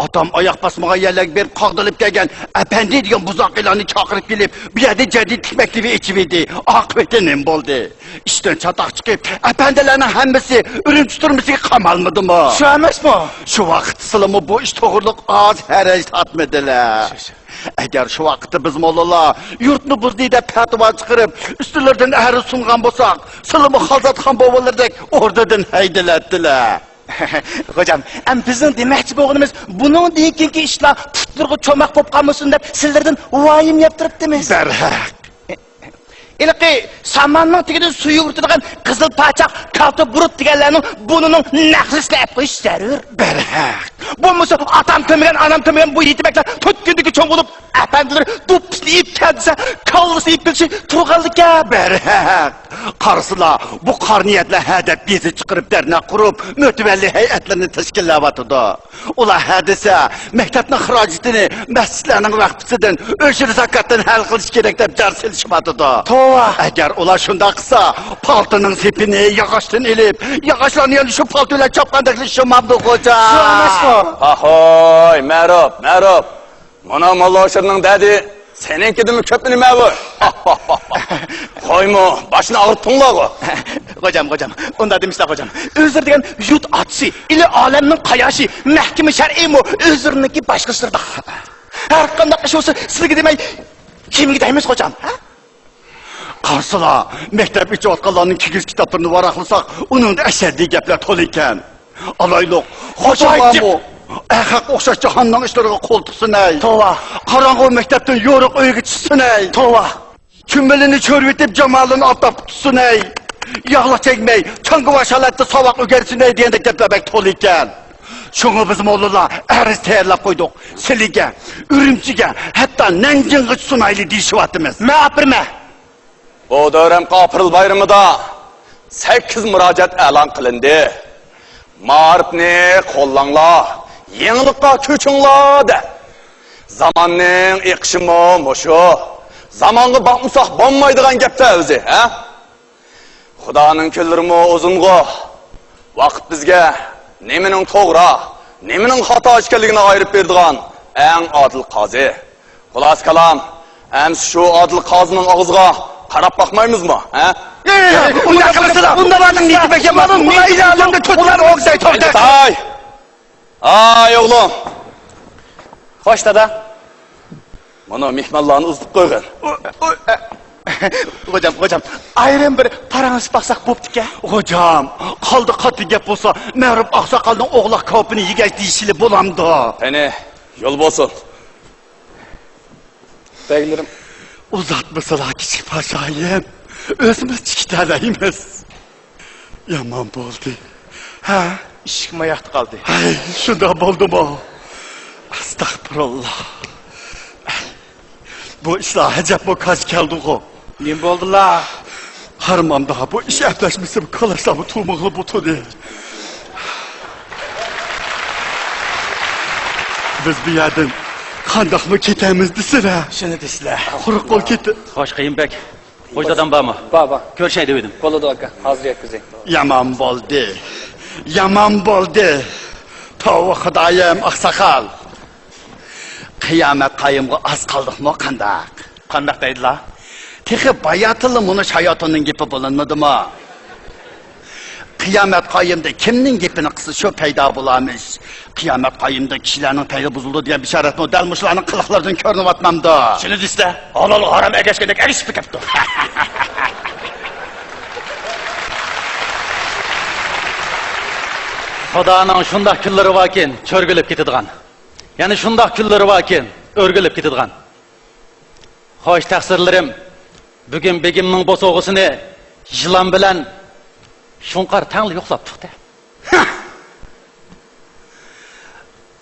atam oyoq basmagan yerlarga berib qog'dilib kelgan apandi degan buzoqlarni chaqirib kelib, bu yerda jadidlik maktabi ichib edi. Oqibati nim bo'ldi? Ishdan chatoq chiqib, apandilarning hammasi Urumchi turmasiga qamalmadimi? Shu emasmi? Shu vaqt sizlarmi bu ish to'g'riliq oz haraj tatmadilar. Agar shu vaqtda biz mollalar yurtni buzni deb fatvo chiqarib, ustilardan ahri sungan bo'lsak, sizlarmi Xalzatxon bobolardek o'rdadan haydalatdilar. Hocam, bizning demoqchi bo'lganimiz buning keyingi ishlar tuttirg'i cho'maq bo'lib qolmasin deb sizlardan vayim yaptiribdimiz. Berhaq. Ilqi samanning tigidan suv yurtirgan qizil pachaq, kalta burut deganlarning bunining naqlislab qo'yish zarur. Berhaq. Bo'lmasa atam temigan, anam temigan bu yetibaklar to'tkindagi cho'ng bo'lib, apandilar do'ppislab kelsa, kallasi bilchi turganlikka. Berhaq. Qarsılar bu qarniyatlar hadab bezi chiqarib darna qurib, mo'tivalli hay'atlarni tashkillayotdi. Ular hadisa maktabning xarajatini masjidlarning vaqtidan, o'shir zakatdan hal qilish kerak deb dars silishmadi. Tova. Agar ular shunday qilsa, paltoning sepini yog'ochdan elib, yog'ochlarni yana shu paltolar chopqandek shu mamdu xo'ja. Ahoy, Ma'ruf. Mana Mollashirning dadi seninkidimi ko'p nima bu? Qo'ymo, boshini og'ritdinglar-ku. Hocam, unda demişler hocam. Özür degan yurt atsi, ili olamning qayoshi, mahkama shar'iy-mi, o'zirniki boshqasida. Har qanday ish bo'lsa, sizga demay kimga deymiz hocam? Qarsılar maktab ijodkorlarining kigiz kitoblarini varaqlasak, uning ashaddiy gaplar to'la ekan. Alayliq, xo'jayib Haq o'xshash jahonning ishlariga qo'l tiqsinay. Tova. Qorong'u maktabdan yo'riq uyga chiqsinay. Tova. Kimbilini cho'rib etib jamalini otib tutsinay. Yog'la chekmay, chang'ivashalatda savoq o'garsinay degandek gaplar to'la ekan. Shunga biz mollalar ariz tayyorlab qo'ydik. Siliga, Urumchiga, hatto Nanjingga sunayli deyishyapmiz. Ma'pirma. Bu dövrem April bayramida 8 murojaat e'lon qilindi. Ma'rifni qo'llanglar, yangilikqa ko'chinglar de. Zamonning iqshimi mushu. Zamonga boqmasak bo'lmaydigan gapda o'zi, ha? Xudoning kunlarimi uzungo. Vaqt bizga nemining to'g'ri, nemining xato ekanligini ayirib beradigan eng odil qozi. Xulos kalam, ems shu odil qozining og'ziga qarab baxmaymizmi, ha? Unda qilsizlar. Unda varning netibaga kelmadim. Mayli olamda to'tlar o'g'zay to'xta. Ay o'g'lim. Xo'sh dada. Mana mehmonlarni uzib qo'ygan. Hocam, ayrim bir parangiz baqsaq bo'pti-ku. Hocam, qoldi qattiq gap bo'lsa, Ma'ruf Oqsoqolning o'g'li kopini yegash deyishili bo'lamdi. Qani, yo'l bo'lsin. Beylerim. Uzatmasalar kichik poshayim. O'zimiz chiktalaymiz. Yomon bo'ldi. Ha, ishim oyoqda qoldi. Hay, shunda bo'ldimi? Astagfirullah. Bu ishlar hajab mukaz keldi-ku. Nima bo'ldilar? Harmamda bu ish aplashmasa qolasam turmog'i butudi. Biz bu yerdan qandoqmi ketamiz desizlar? Shuni desizlar. Quruq qo'l ketdi. Xo'sh, Qiyimbek. Xo'jadan bormi? Baba. Ko'rshay dedim. Bo'ladi aka, hozir yetkazing. Yomon bo'ldi. Tavba Xudoyim Oqsoqol. Qiyomat qayimga oz qoldikmi qandaq? Qandaq deydilar? Texi bayatili buni shayotinning gapi bo'linmadimi? qiyomat qoyimda kimning gapini qilsa shu paydo bo'lamiz. Qiyomat qoyimda kishilarning paydo buzildi degan bishoratni dal mushlarning qiliqlaridan ko'rinyapmanda. Shuni deysiz-da, halol harom agashgandek agishib ketdi. Xudoning shunday kunlari borkin, cho'rgilib ketadigan. Ya'ni shunday kunlari borkin, o'rgilib ketadigan. Xo'sh taqsirlarim, bugun begimning bo'sog'isini yilon bilan shunqar tangli yo'qlab chiqdi.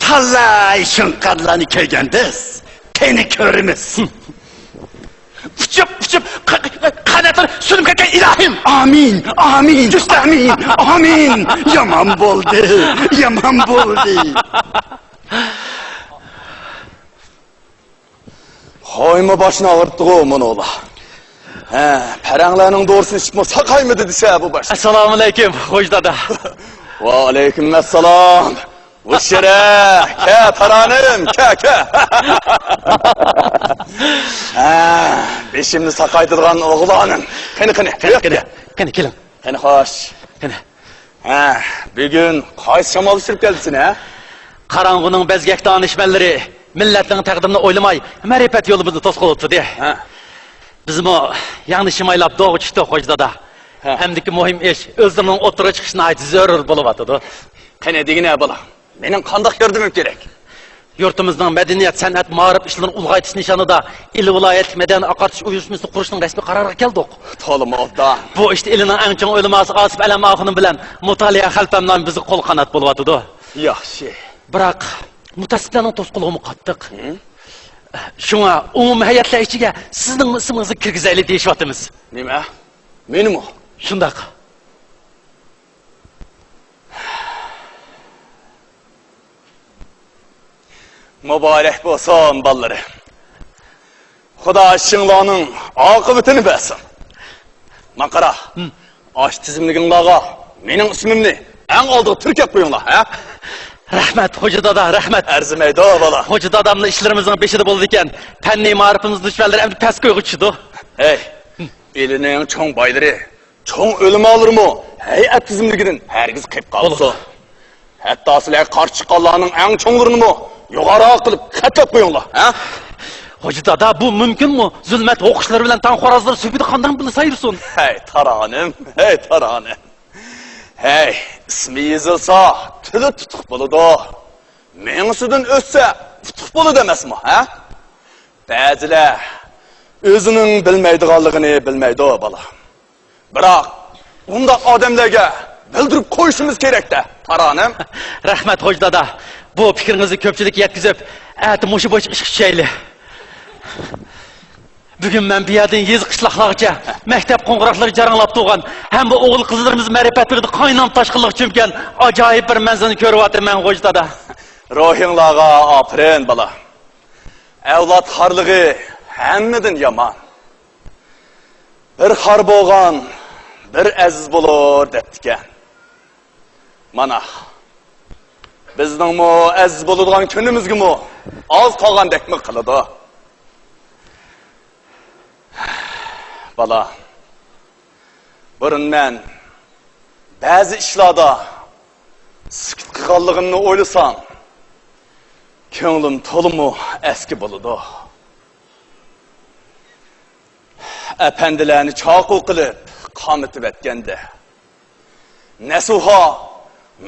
Talay shunqarlarni kelgandiz. Qani ko'rimiz. Uçup qanatlar sunib ketgan ilohim. Amin, amin, amin, amin. Yaman bo'ldi, yaman bo'ldi. Hoyma başına ağırttığı bunu ola. Paranglarning doğrusunu çıkma sakaymadı dese bu baş. Assalomu alaykum, xo'sh dada. Va alaykum assalom. Ushira, ke taranim, ke. Beşimni sakaytırgan oğlanım. Qani. Qani kelin. Qani xoş. Qani. Bugün qaysi shamol sürüp keldisin ha? Qarang'uning bezgak danishmanlari millatning taqdirini o'ylamay, ma'rifat yo'limizni to'sqilibdi de. Bizmi yangi shimaylab dog'i chiqdi xo'sh dada. Hamdiki muhim ish o'zining o'tira chiqishini aytish zarur bo'lyapti. Qani degine bola. Mening qanday yordamim kerak? Yurtimizning madaniyat, san'at, ma'rif ishlarini ulg'aytish nishonida il viloyat madaniy oqartish uyushmasini qurishning rasmiy qaroriga keldik. To'limi odda. Bu ishda ilning eng chong o'liması Osif Alam oxunim bilan mutolaa xaltamdan bizni qo'l qanot bo'lyapti. Yaxshi. Biroq mutassiblarning to'sqinligini qattiq. Shunga umumiy hayatlar ichiga sizning ismingizni kirgizaylik deyishyapmiz. Nima? Menimi? Shundoq. Mübarek bo'lsin ballari. Xudo shinglarning oqibatini bersin. Maqara. Osh tizimliginglarga mening ismimni eng oldiga turkab qo'yinglar, ha? Rahmat xo'ja dada, rahmat. Arzimaydi bola. Xo'ja dadamning ishlarimizning beshida bo'ldi ekan. Fanniy ma'rifimiz dushmanlari endi pastga o'g'itishdi. Hey, elining cho'ng boylari, cho'ng o'limalarimi hay'at tizimligidan hargiz qilib qolsa. Hatto sizlar qarshi chiqqanlarning eng cho'nglarini yuqoriroq qilib xatlab qo'yinglar, ha? Hoca dada bu mümkünmü? Zulmet o'qishlari bilan tan xorazlar sübidi qandan buni sayırsun? Hey taranim. Hey, ismi yezilsa, tili tutuq bo'ladi. Menisidan o'tsa, tutuq bo'ladi emasmi, ha? Ba'zilar o'zining bilmaydiganligini bilmaydi bola. Biroq unda odamlarga bildirib qo'yishimiz kerak-da, taranim. Rahmat hoca dada. Bu fikringizni ko'pchilik yetkazib, ati mushu bo'yicha ish qilishayli. Bugun men bu yerdan yez qishloqlargacha maktab qo'ng'iroqlari jaranglab turgan, ham bu o'g'il qizlarimiz ma'rifatligida qaynam toshqinlik chimkan ajoyib bir manzarani ko'ryapman hoca dada. Ruhinglarga afirin bola. Avlod xorligi hammadan yomon. Bir xor bo'lgan, bir aziz bo'lar debdikan. Mana bizningmi aziz bo'ladigan kunimizgimi oz qolgandekmi qiladi. Bala, burun men ba'zi ishlarda sukut qilganligimni o'ylasam, ko'nglim to'limi eski bo'ladi. Apandilarni chaqu qilib qamitib etganda, Nasuha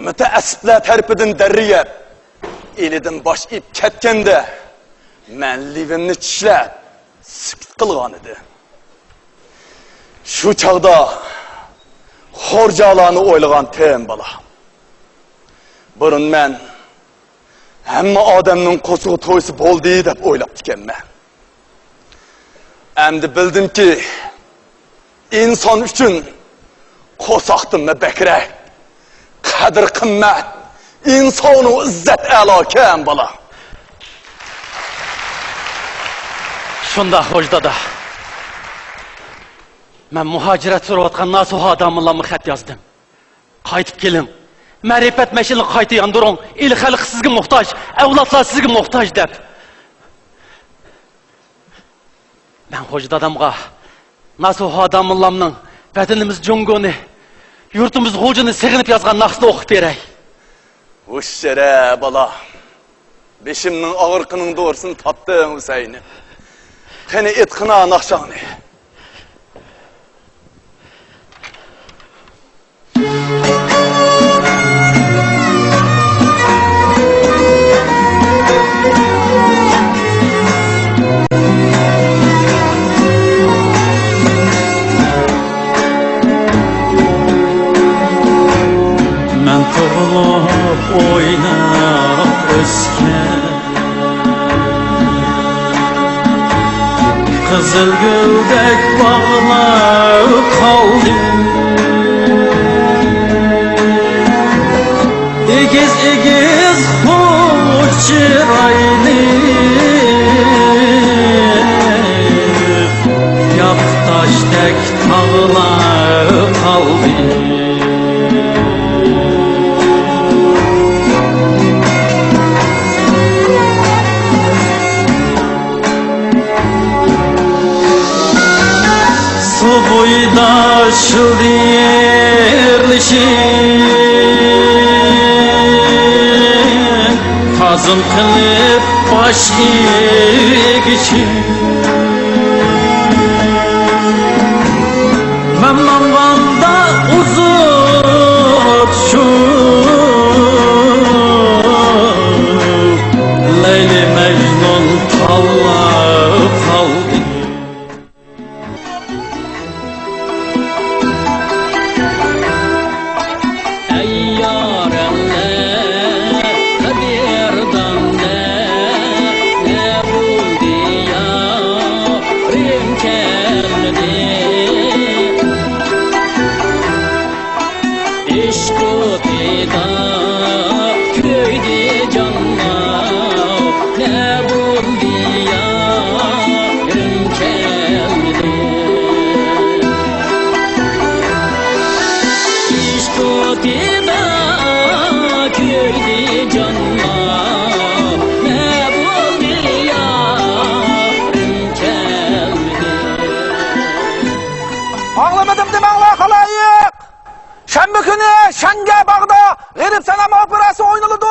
mutaassiblar tarafidan darriyab elidan bosh ib ketganda, men livimni tishlab sukut qilgan edi. Shu chaqda xorjalarni o'ylagan tem bola. Burun men hamma odamning qo'sig'i to'ysi bo'ldi deb o'ylab ekanman. Endi bildimki, inson uchun qo'soqdinmi bakrak, qadr qimmat, insonu izzat a'lokan bola. Shunda hoca dada. Men muhojirat so'rayotgan Nasuha odamlarga xat yozdim. Qaytib keling. Ma'rifat mashini qayta yandiring. El xalq sizga muhtoj, avlodlar sizga muhtoj deb. Men hoca dadamga Nasuha odamlarning vatanimiz Jungoni yurtimiz xo'jini sig'inib yozgan naqsni o'qib beray. Hoşşere bala. Beşimnin ağırkının doğrusunu tattın Hüseyin'i. Kene etkına nakşağını. Oynab ösken Kızıl güldek bağlar kaldı İgiz igiz hoş çıraylı Yaptaştek tağlar kaldı Boydaşıl yerleşin Tazım kılıp baş için Memnanvanda uzun şu Leyli Mecnun tallap kaldı Ağlamadım demekle halayık. Şembe günü Şenge Bağ'da Garip Sanam Operası oynanıldı.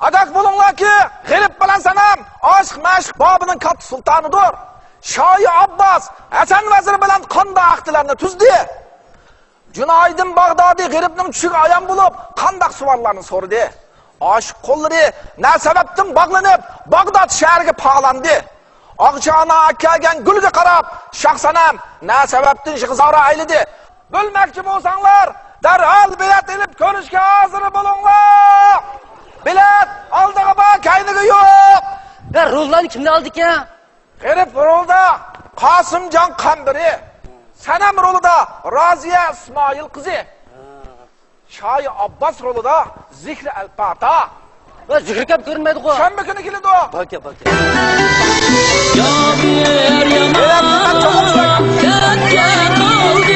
Adak bulunlar ki Garip bilen Sanam aşk meşk babının kat sultanıdır. Şahi Abbas Hasan Vezir bilen kanda aktilerini tüzdü. Cünaydın Bağdadi Garip'nin çük ayan bulup kandak suvarlarını sordu. Aşık kolları ne sebepten bağlanıp Bağdat şehirge pahalandı. Akçağına kelgen gülge karab şahsanam ne sebepten şıkızavra aylidi. Bölmekçi bolsanlar derhal bilet ilip görüşke hazır bulunlar. Bilet aldığı bağ kaynığı yok. Ya rollarını kimde aldık ya? Garip rolda Kasımcan Kambiri. Senem rolü da Raziye İsmail kızı. Şahi Abbas rolü da Zikri El-Fata. Zikri kep görünmedik o. Şembe günü kilidi o. Bak ya. Ya bir yaman derken oldu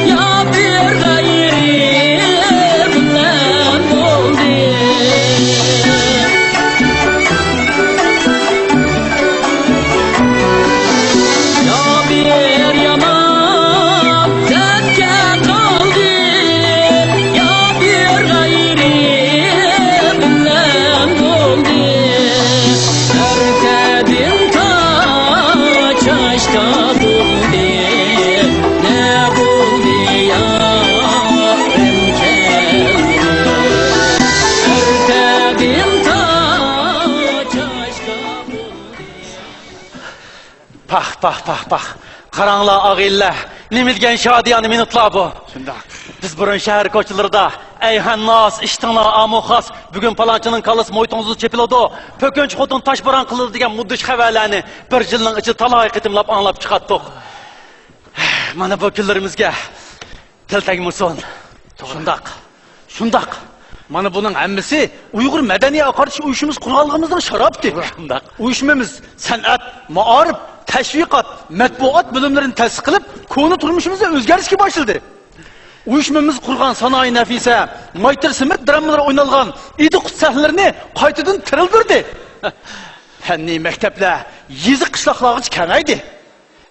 Ya bir gayrimden oldu Ya bir yaman derken oldu Ya bir gayrimden oldu Erkedim taşta buldu Ne buldu yarim kendi Erkedim taşta Pah. Karanlığa ağıyla, nimilgen şadiyanı minutla bu. Biz burun şehir koçularda, eyhen nas, iştana, amukhas, bugün palançının kalısı moytunuzu çepilodu, pökönç xotun taş baran kılır degen mudduş xeverlerini bir yılın içi talay qitimlap anlap çıkarttık. Mana bu küllerimizge til tegmusun. Şundak. Mana bunun hemmisi Uygur medeni akarşı uyuşumuz kuralımızdan şaraptı. Uyuşmamız sanat, maarif, teşvikat, matbuat bölümlerini tesis kılıp konu turmuşumuzda özgeriş başladı. Uyuşmamız kurgan sanayi nefise, maytır simit dramalar oynalgan idik sahlerini kaytıdan tırıldırdı. Henni mekteple, yizi kışlaqlağıç kengaydı.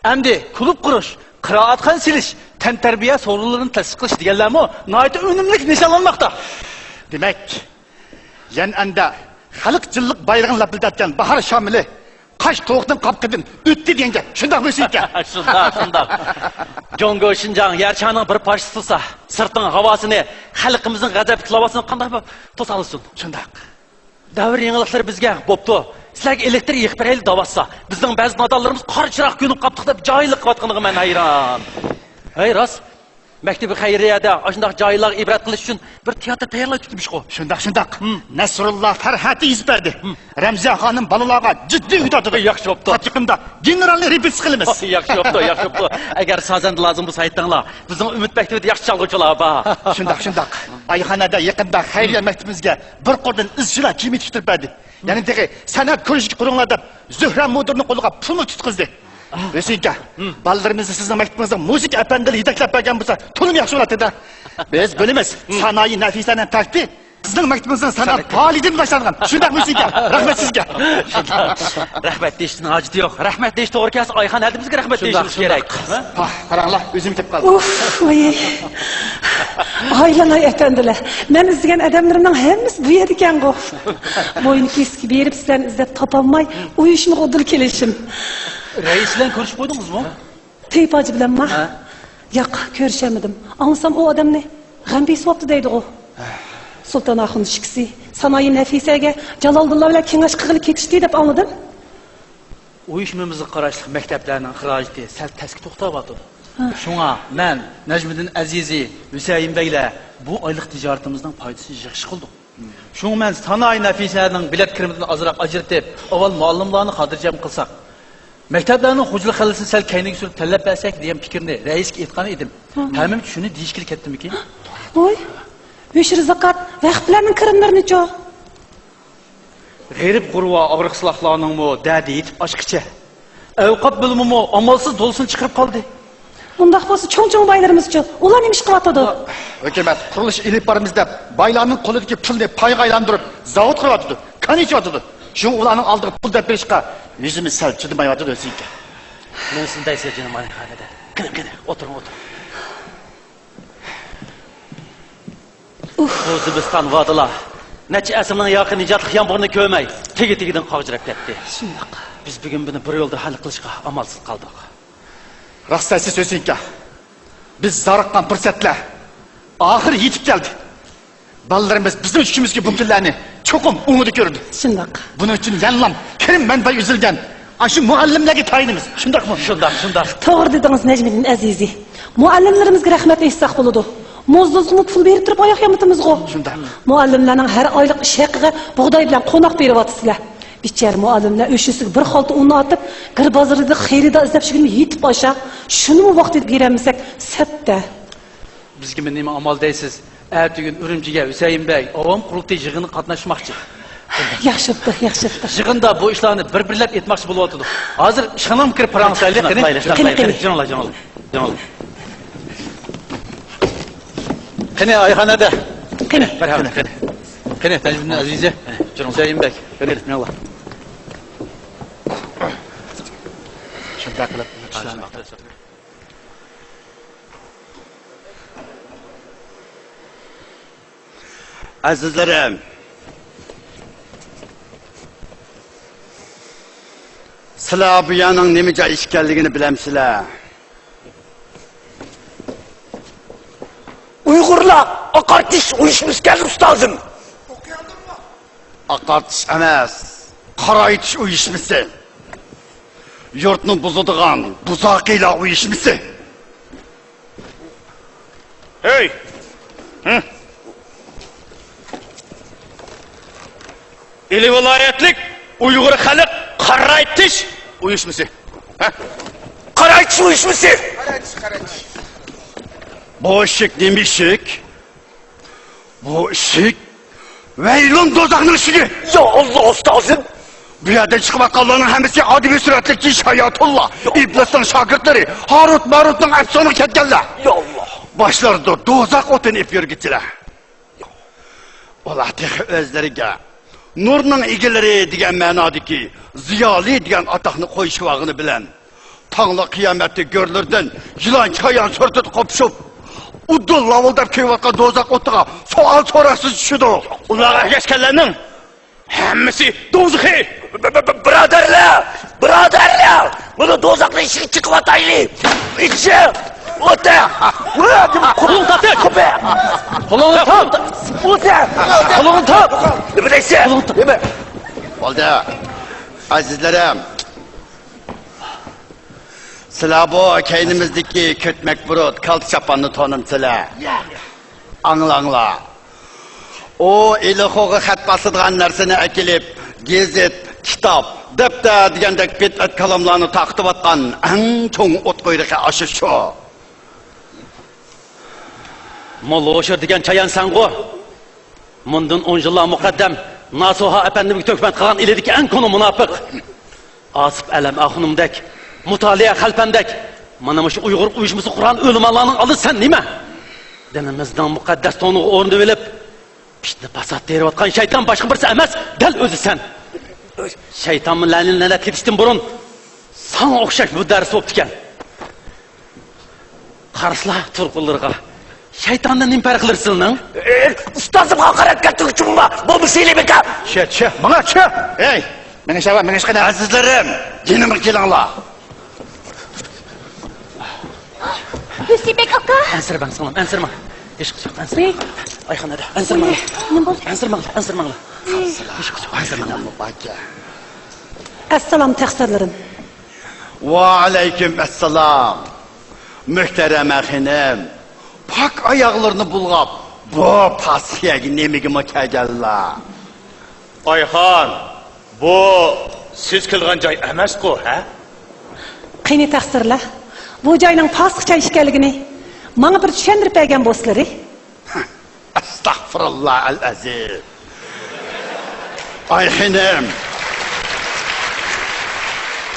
Emdi kulüp kuruş, qiroatxon silish, tantarbiya so'rovlarini tasdiq qilish deganlarmi nihoyat unumli nishonlanmoqda. Demak, yan anda xalq jilliq bayrog'ini lapildatgan bahor shamili qash to'qdan qapqidan o'tdi degan gap. Shundoq bo'lsa ekan. Shundoq. Jongo Shinjang yarchaning bir parchasi bo'lsa, sirtning havosini, xalqimizning g'azab tilovasini qanday to'sa olsin? Shundoq. Davr yangiliklar bizga bo'pti. Sizlarga elektr yig'ib beraylik davassa. Bizning ba'zi nodonlarimiz qor chiroq ko'nib qaptiq deb joylik qilayotganiga men hayron. Hey rost. Maktabi xayriyada shunday joylar ibrat qilish uchun bir teatr tayyorlab tutibmish-ku. Shundoq. Nasrulloh Farhati yuz berdi. Ramzan xonim balalarga jiddiy uydatdi. Yaxshi bo'pti. Qatiqimda generalni repetitsiya qilamiz. Yaxshi bo'pti. Agar sazanda lozim bo'lsa aytinglar. Bizning Umid maktabida yaxshi chalg'uvchilar bor. Shundoq. Ayxonada yaqinda xayriya maktabimizga bir qo'ldan izchilar kiyim tiktirib berdi. Ya'ni tege san'at ko'rishga quringlar deb Zuhram Mudirning qo'liga pulni tutqizdi. Vesinka, ballarimizni sizning maktabingizning musiqa apandili yetaklab bergan bo'lsa, to'lim yaxshi bo'ladi-da. Biz bilamiz, sanoyi nafisaning takti sizning maktabingizning san'at faoliyatidan boshlangan. Shunday musiqa. Rahmat sizga. Rahmat deyishning hojati yo'q. Rahmat deyish to'g'ri kelsa, Oyxon hadimizga rahmat deyishimiz kerak. Qaranglar, o'zim ketib qoldim. Voy. Aylanay etendiler. Men izleyen adamlarımdan hemimiz bu yer ekan-ku. Boynu keski berip sizlerini izlep tapanmay, uyuşma odul kelişim. Reis bilan ko'rishib qo'ydingizmi? Teypacı bilen mi? Yok, görüşemedim. Anlasam o adam ne? Gambi swaptı deydi o. Sultan Ahun şikisi, sanayi Nefise'ge, Jalaldullah bilen kengaş kıgılı ketişti dep anladım. Uyuşmamızga qarashli maktablarning xarajati sal teskit to'xtab Şuna men Najmiddin Azizi, Hüseyin Beyler bu aylık ticaretimizden faydası yığış qildik. Şuna men sanayi Nefise'ning bilet kirimidan azroq ajratib, avval muallimlarni xotirjam qilsak, maktablarning xo'jalik qilisini sal kayniga surib tanlab bersak degan fikrni raisga aytgan edim. Hamim shuni deyishga ketdimki? Voy. Beşir zakat vaqtlarning kirimlarini cho. G'erib qurva og'riq silahlarning mo dadi yetib oshqicha. Avqat bilimi amalsiz do'lsin chiqarib qoldi. Bundaq bo'lsa cho'ng-cho'ng baylarimiz cho. Ular nima ish qilyotdi? Hukumat qurilish ilib barimizda baylarning qo'lidagi pulni payga aylantirib zavod qilyotdi. Qanichyotdi. Shu ularning oldiga pul deb berishga yuzimiz sal chidamayotdi o'zinga. Men sizday sejinim mana xonada. Qani, o'tiring. O'zbekiston vodilar necha asrning yaqin ijodlik yomg'irni ko'may, tegi-tegidan qog'jirab ketdi. Shundoq. Biz bugun buni bir yo'lda hal qilishga amalsiz qoldik. Rastaysiz o'zinga. Biz zariqqan fursatlar oxir yetib keldi. Balalarimiz bizning ishimizga bu kunlarni cho'qim umidi ko'rdi. Shundoq. Buning uchun yanlam kirim manbai uzilgan. Shu muallimlarga tayinimiz. Shundoqmi? Shundoq. To'g'ri dedingiz Najmiddin Azizi. Muallimlarimizga rahmat aytsak bo'ladi. Mozdozg'ini pul berib turib oyoq yamatimiz-ku. Shundoq. Muallimlarning har oylik ish haqiga bug'doy bilan qo'noq beryapsizlar. Bichar muallimlar o'shisiga bir xolta un otib, gir bozorida xayrida izlab shugini yetib olsa, shuni mu vaqtida beramisak, sapda. Bizga nima amal deysiz? Ertugun Urumchiga Husayn Bey avom qurultiy yig'ini qatnashmoqchi. Yaxshi bo'pti. Yig'inda bu ishlarni bir-birlab etmoqchi bo'lyotdi. Hozir ishxonam kirib paranglaylik, qani. Jonlar. Qani ayxonada. Qani, marhamat. Qani, Najmiddin Azizi, Husayn Bey, qani, bismillah. Shunday qilib Azizlarim, sizlar bu yerning nima ish ekanligini bilamsizlar? Uyg'urlar oqartish uyushmasiga ustozim. Oqartish emas, qaraytish uyushmasi. Yurtni buzadigan buzoqilar uyushmasi. Hey! Ili viloyatlik Uyg'ur xalq qaraytish uyushmasi. Qaraytish uyushmasi. Bu ışık neymiş ışık? Bu ışık Veylun dozaqның ışığı. Ya Allah ustazım. Bu yerden çıkıp bakallarının hemisi adi bir süratlik iş hayatullah. İblis'in şagirdleri Harut Marut'un efsonu ketkenler. Ya Allah. Başlarında dozaq otun ipyor gittiler. Ola tehi özlerine Nur'nun igileri diyen manadaki Ziyali diyen ataqını koyuşuvağını bilen Tağla kıyamette görülürdün, yılan kayan sörtüt kopuşup, udul lavıldap köyvatkan dozak otuğa soğal sorasız düşüdü. Ulağa geçkenlerinin hemmisi dozakı. Braderler, bunu dozaklı işi çıkıp ataylı. İçi, ote, Kolun tatır! Kolun tut! ote, Kolun tut! ne bileyse, değil mi? Oldu. Azizlerim. Sizler bu keynimizdeki kötmek burut, kalt çapanını tonun sizler. Anlangla. O eli hoğu xat basıdığan narsani akilip, gezit, kitap, depte degandek bit kalamlarını taqtib atkan en çoğun ot koyruğu aşı şu. Molla Oşur degan chayan sango. Mundan 10 yillar muqaddam Nasuha efendimga tökmet qilgan ilediki en konu münafık. Asif Alam axunumdek, mutaliya xalpandek, mana shu Uyg'ur uyushmasi Qur'on o'limalarning oldi sen nima? Dinimizdan muqaddas to'niga o'rnida bilib, fitna fasod terayotgan shayton boshqa birisi emas, dal o'zi sen. Shayton bilan lanat ketishdan burun sana o'xshash bu dars o'qib ekan. Qaraslar turqullarga. Shaytondan nim farq qilarsizning? Ustozim haqoratga turchunma, bu musilimika. Che, bana che. Ey, meni şava, meni şkana. Azizlerim, yenime kelinglar. Hüsibek aka. Ansirmang, salom, ansirmang. Ish qilib, ansirmang. Ayxonada, ansirmang. Nima bo'ldi? Ansirmang. Ish qilib, ansirmang. Assalomu taqsirlarim. Ve aleyküm esselam. Muhterem ahinim. Pak ayaklarını bulgap, bu pasiyagi nemigime keldiler. Ayxon, bu siz qilgan joy emas-ku, ha? Qani taqsirlar. Bu joyning fosiqcha ekanligini menga bir tushuntirib bergan bo'sizlar. Estağfurullah el-aziz. Ayhinim.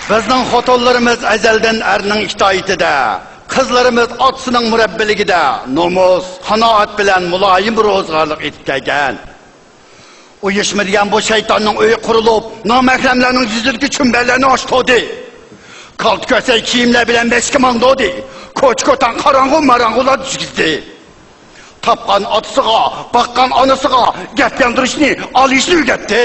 Bizning xotinlarimiz azelden erning itoatida, qizlarimiz otsining murabbiligida nomus, qanoat bilan muloyim ro'zg'orlik etib kelgan. Uyushma degan bu shaytonning uyi qurilib, nomahramlarning yuzidagi chumbalarni ochdi. Kalt kösey kiyimler bilen beşki mandodi. Koç kotan karangu marangula düşkizdi. Tapkan atısıga, bakkan anısıga, gep yandırışını, alışını ügetti.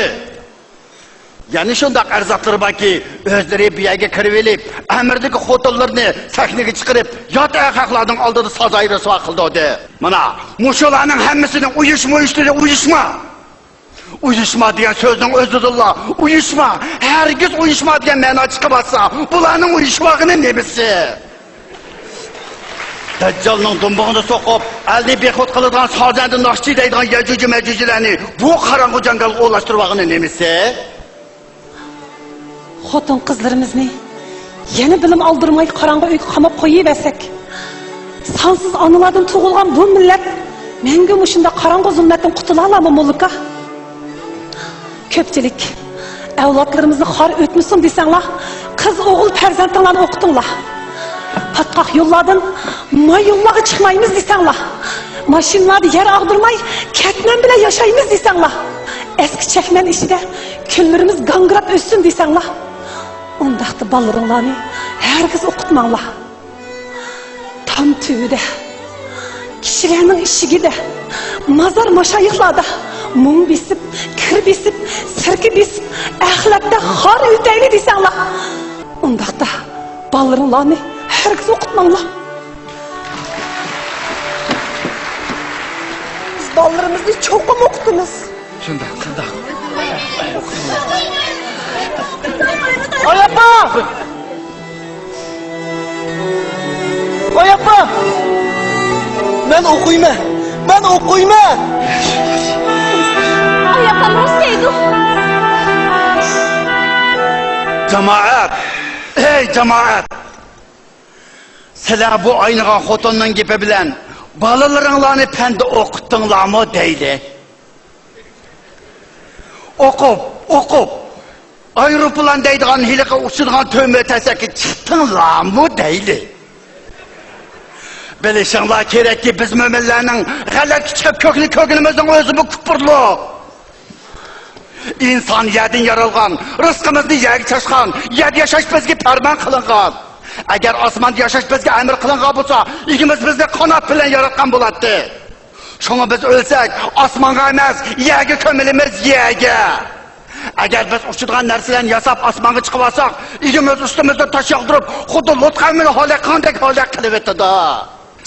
Yani şundak erzakları baki, özleri bir yege kırıvelip, emirdeki xotunlarını sahneye çıkarıp, yat ayaklarının aldığı sazayı rısva kıldı o de. Mana, muşulanın hemmisinin uyuşma. Uyuşma diyen sözün özüdürler, uyuşma. Herkes uyuşma diyen mena çıkıbatsa, bulanın uyuşmağının nemisi. Deccal'ın dumbuğunu sokup, elini bekot kılıdan sazendin nakşideyden yecücü mecücülerini bu karanlık cangalığa ulaştırmağının nemisi. Xotin qizlarimizni yana bilim aldırmay qarang'i uyga qamab qo'yaversak, sonsiz onalardan tug'ilgan bu millat menga mushunda qarang'i zulmatdan qutula oladimi mulka? Ko'pchilik avlodlarimizni xor o'tmasin desanglar, qiz o'g'il farzandlarni o'qitinglar. Patqoq yo'llardan moy yo'llarga chiqmaymiz desanglar, mashinalarni yer ag'dirmay ketman bilan yashaymiz desanglar, eski chakman ishida kunlarimiz gangrab o'ssin desanglar, undaqda bolalarni hergiz o'qitmanglar. Tam tüvide, kishilarning ishigida, mazar mashayiqlarda mung besib, kir besib, sirki besib, axlatda xor o'tayli desanglar, undaqda bolalarni hergiz o'qitmanglar. Biz bolalarimizni cho'qim o'qitamiz. Shundoq. Oyappa! Oyappa! Ben okuyma! Oyapam Ruseydu. Cemaat! Ey cemaat! Sizler bu aynagan xotinning gepi bilan balalaringlarni panda o'qitdinglarmi deydi. O'qib aeroplan deydigan hiliga uchirgan tömbe tasaki chiqdinglarmi deydi. Bilishinglar kerakki biz mo'minlarning g'alati chiqib ko'klimizning o'zi bu kupurlik. İnsan yerden yaralgan, rızkımızı yer çaşkan, yer yaşaş bizge perman kılıngan. Agar osmonda yashash bizga amr qilingan bo'lsa, ikimiz bizni qanot bilan yaratgan bo'ladi. Shunga biz o'lsak, osmonga emas, yerga ko'milimiz yerga. Agar biz uchirgan narsalarni yasab osmonga chiqib olsak, ikimiz ustimizda tosh yog'dirib, xuddi Lut qavmini qanday holat qilib o'tdi.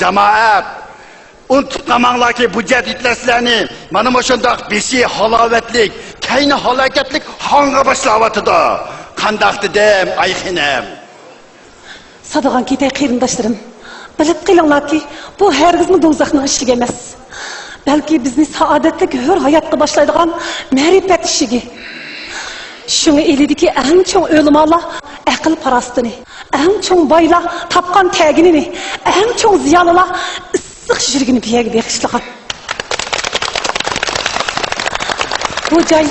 Jamoat, unutib qolmanglarki, bu jadidlar sizlarni mana shundoq beshi halovatlik, kayni halokatlik xonga boshlayotdi. Qandaq dedim, ay xinem. Sadagan ketay qarindoshlarim. Bilib qilinglarki, bu hargizmi do'zaxning ishiga emas. Balki bizni saodatli hur hayotga boshlaydigan ma'rifat ishiga. Shunga elidiki eng cho'ng o'limalar aql parastini, eng cho'ng boylar topgan taginini, eng cho'ng ziyolilar issiq yurgini biyaga beg'ishlagan. Bu joy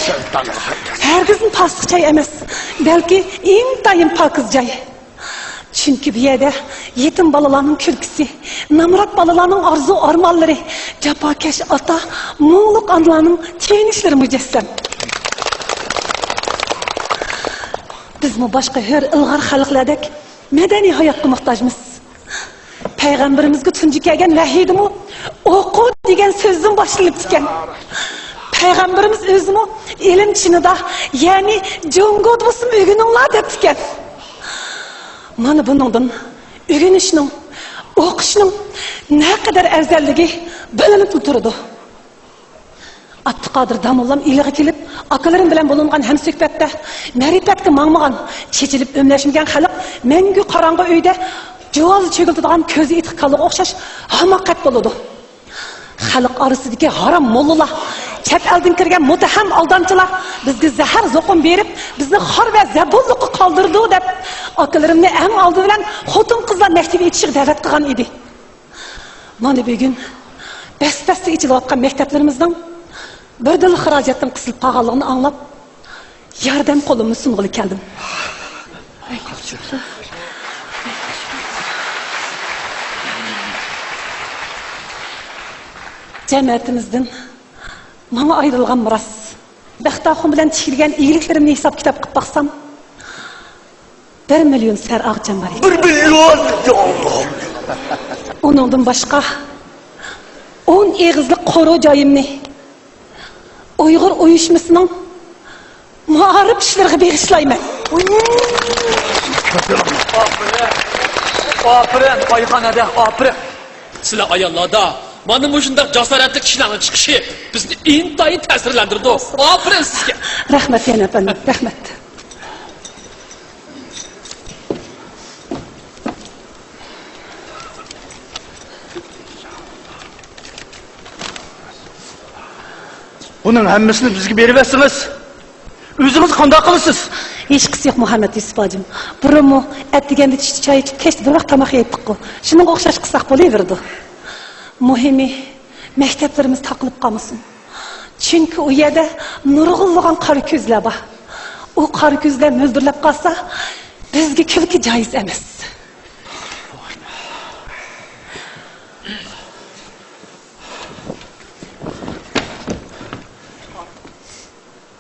hargizmi pasiq joy emas, balki intayin pokiz joy. Chunki bu yerda yetim bolalarning kulkisi, namrat bolalarning orzu armonlari, jafokash ota, mo'ngluq onalarning tenishlari mujassam. Bizmi boshqa hur ilg'or xalqlardek madaniy hayotga muhtojmiz. Payg'ambarimizga tunji kelgan vahiydimu o'qu degan so'zdan boshlanib ekan. Payg'ambarimiz o'zimi ilm chinida, ya'ni jongot bo'lsin o'rganinglar deb ekan. Mana buningdan o'rganishning, o'qishning naqadar afzalligi bilinib turadi. Abduqodir Damollam iliga kelib, akalarim bilan bo'lingan hamsuhbatda ma'rifatga mangmagan, chechilib o'mlashmagan xalq mengu qorong'i uyda jo'z cho'giladigan ko'zi itiq qaliga o'xshash hamoqat bo'ladi. Xalq orasidagi harom mollalar, chet eldan kirgan mutaham aldamchilar bizga zahar zo'qim berib, bizni xor va zabulliqqa qoldirdi deb akalarimni ham oldi bilan xotin qizlar maktabiga yetishib da'vat qilgan edi. Mana bugun bastasi ichilayotgan maktablarimizdan bir dil xarajatdan qisilib qolganligini anglab, yordam qo'limni sung'ili keldim. Cemiyetimizden bana ayrılgan miras, Baxtaxon bilan tikilgan iyiliklerimni hisob kitob qilib baksam, 1 milyon sar ağcan var edi. 1 milyon! Onundan başka 10 eğizli qoru joyimni Uyg'ur uyushmasining muharib ishlariga bag'ishlayman. Aferin, Ayxonada, aferin. Sizlar ayollarda mana shunday jasoratli kishilarning chiqishi bizni intayin ta'sirlantirdi. Aferin sizga. Rahmat yana efendim, rahmat. Bunun hammasini bizga berib versiniz. O'zingiz qanday qilasiz? Hech qisi yo'q Muhammad Yusuf hojim. Burunmi atdiganda choy ichib kechdi, bir vaqt tomoq yeydik-ku. Shunga o'xshash qilsak bo'laverdi. Muhimi maktablarimiz taqilib qolmasin. Chunki u yerda nurg'unlagan qora ko'zlar bor. U qora ko'zlar mo'ldirlab qolsa, bizga kulki joiz emas.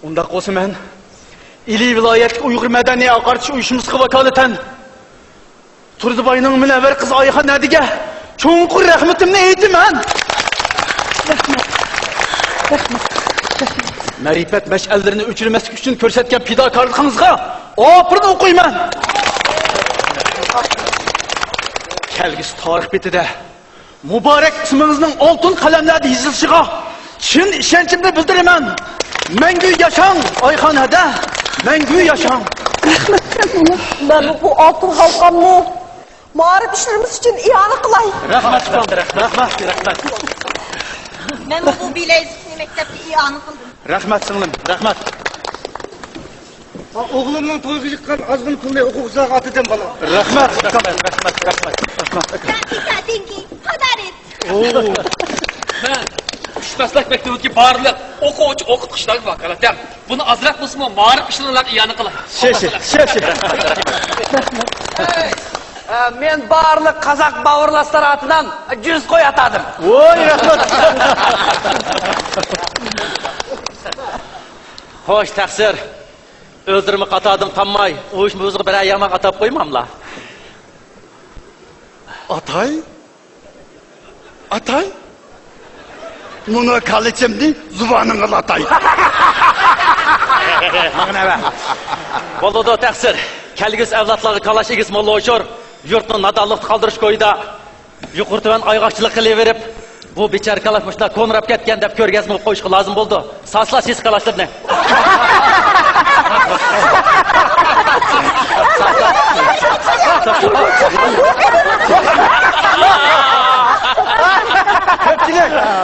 Unda qo'sa men Ili viloyatlik Uyg'ur madaniy aqarchi uyushmasiga vakolatan Turdiboyning munavvar qizi Oyxon Nadiga cho'nqur rahmatimni aytaman. Rahmat. Rahmat. Ma'rifat mash'allarini o'chirmaslik uchun ko'rsatgan fidokorligingizga opirin o'qiyman. Kelgisi tarix betida muborak ismingizning oltin qalamlarda yozilishiga chin ishonchimni bildiraman. Mangu yaşang Oyxonada, mangu yaşang. Ben bu altın halkamni ma'rif işlerimiz için iade qilay. Rahmat, rahmat. Men bu bilezikni maktabda iade qildim. Rahmat singlim, rahmat. O'g'limning to'yiga chiqqan ozg'in pulni o'quvchilarga atadan bola. Rahmat. Haqiqatinki xabar et. Men Ushmaslak maktabiga barliq o'quvchi o'qituvchilarga vakolatam. Buni azroq bo'lsa-mu ma'rif ishlarga iyona qilay. Men barliq qozoq bavurlastlar atidan 100 qo'y atadim. Voy rahmat. Xo'sh, taqsir. O'ldirma qatadim qanmay, uyushmamizga bir yamoq atab qo'ymamlar. Atay? Atay? Bunu kalıçımdı, zuvanını atay. Mağına be. Boludu təqsir. Kəlgiz əvlatları kalaş egiz molla oşur. Yurtunu nadallıqta qaldırış koyda. Yuqurtuvan ayğaqçılık qılı verip. Bu biçar kalaş başına konrap ketken dep körgezmi qoyuşqı lazım boldu. Sasla siz kalaştırdı ne?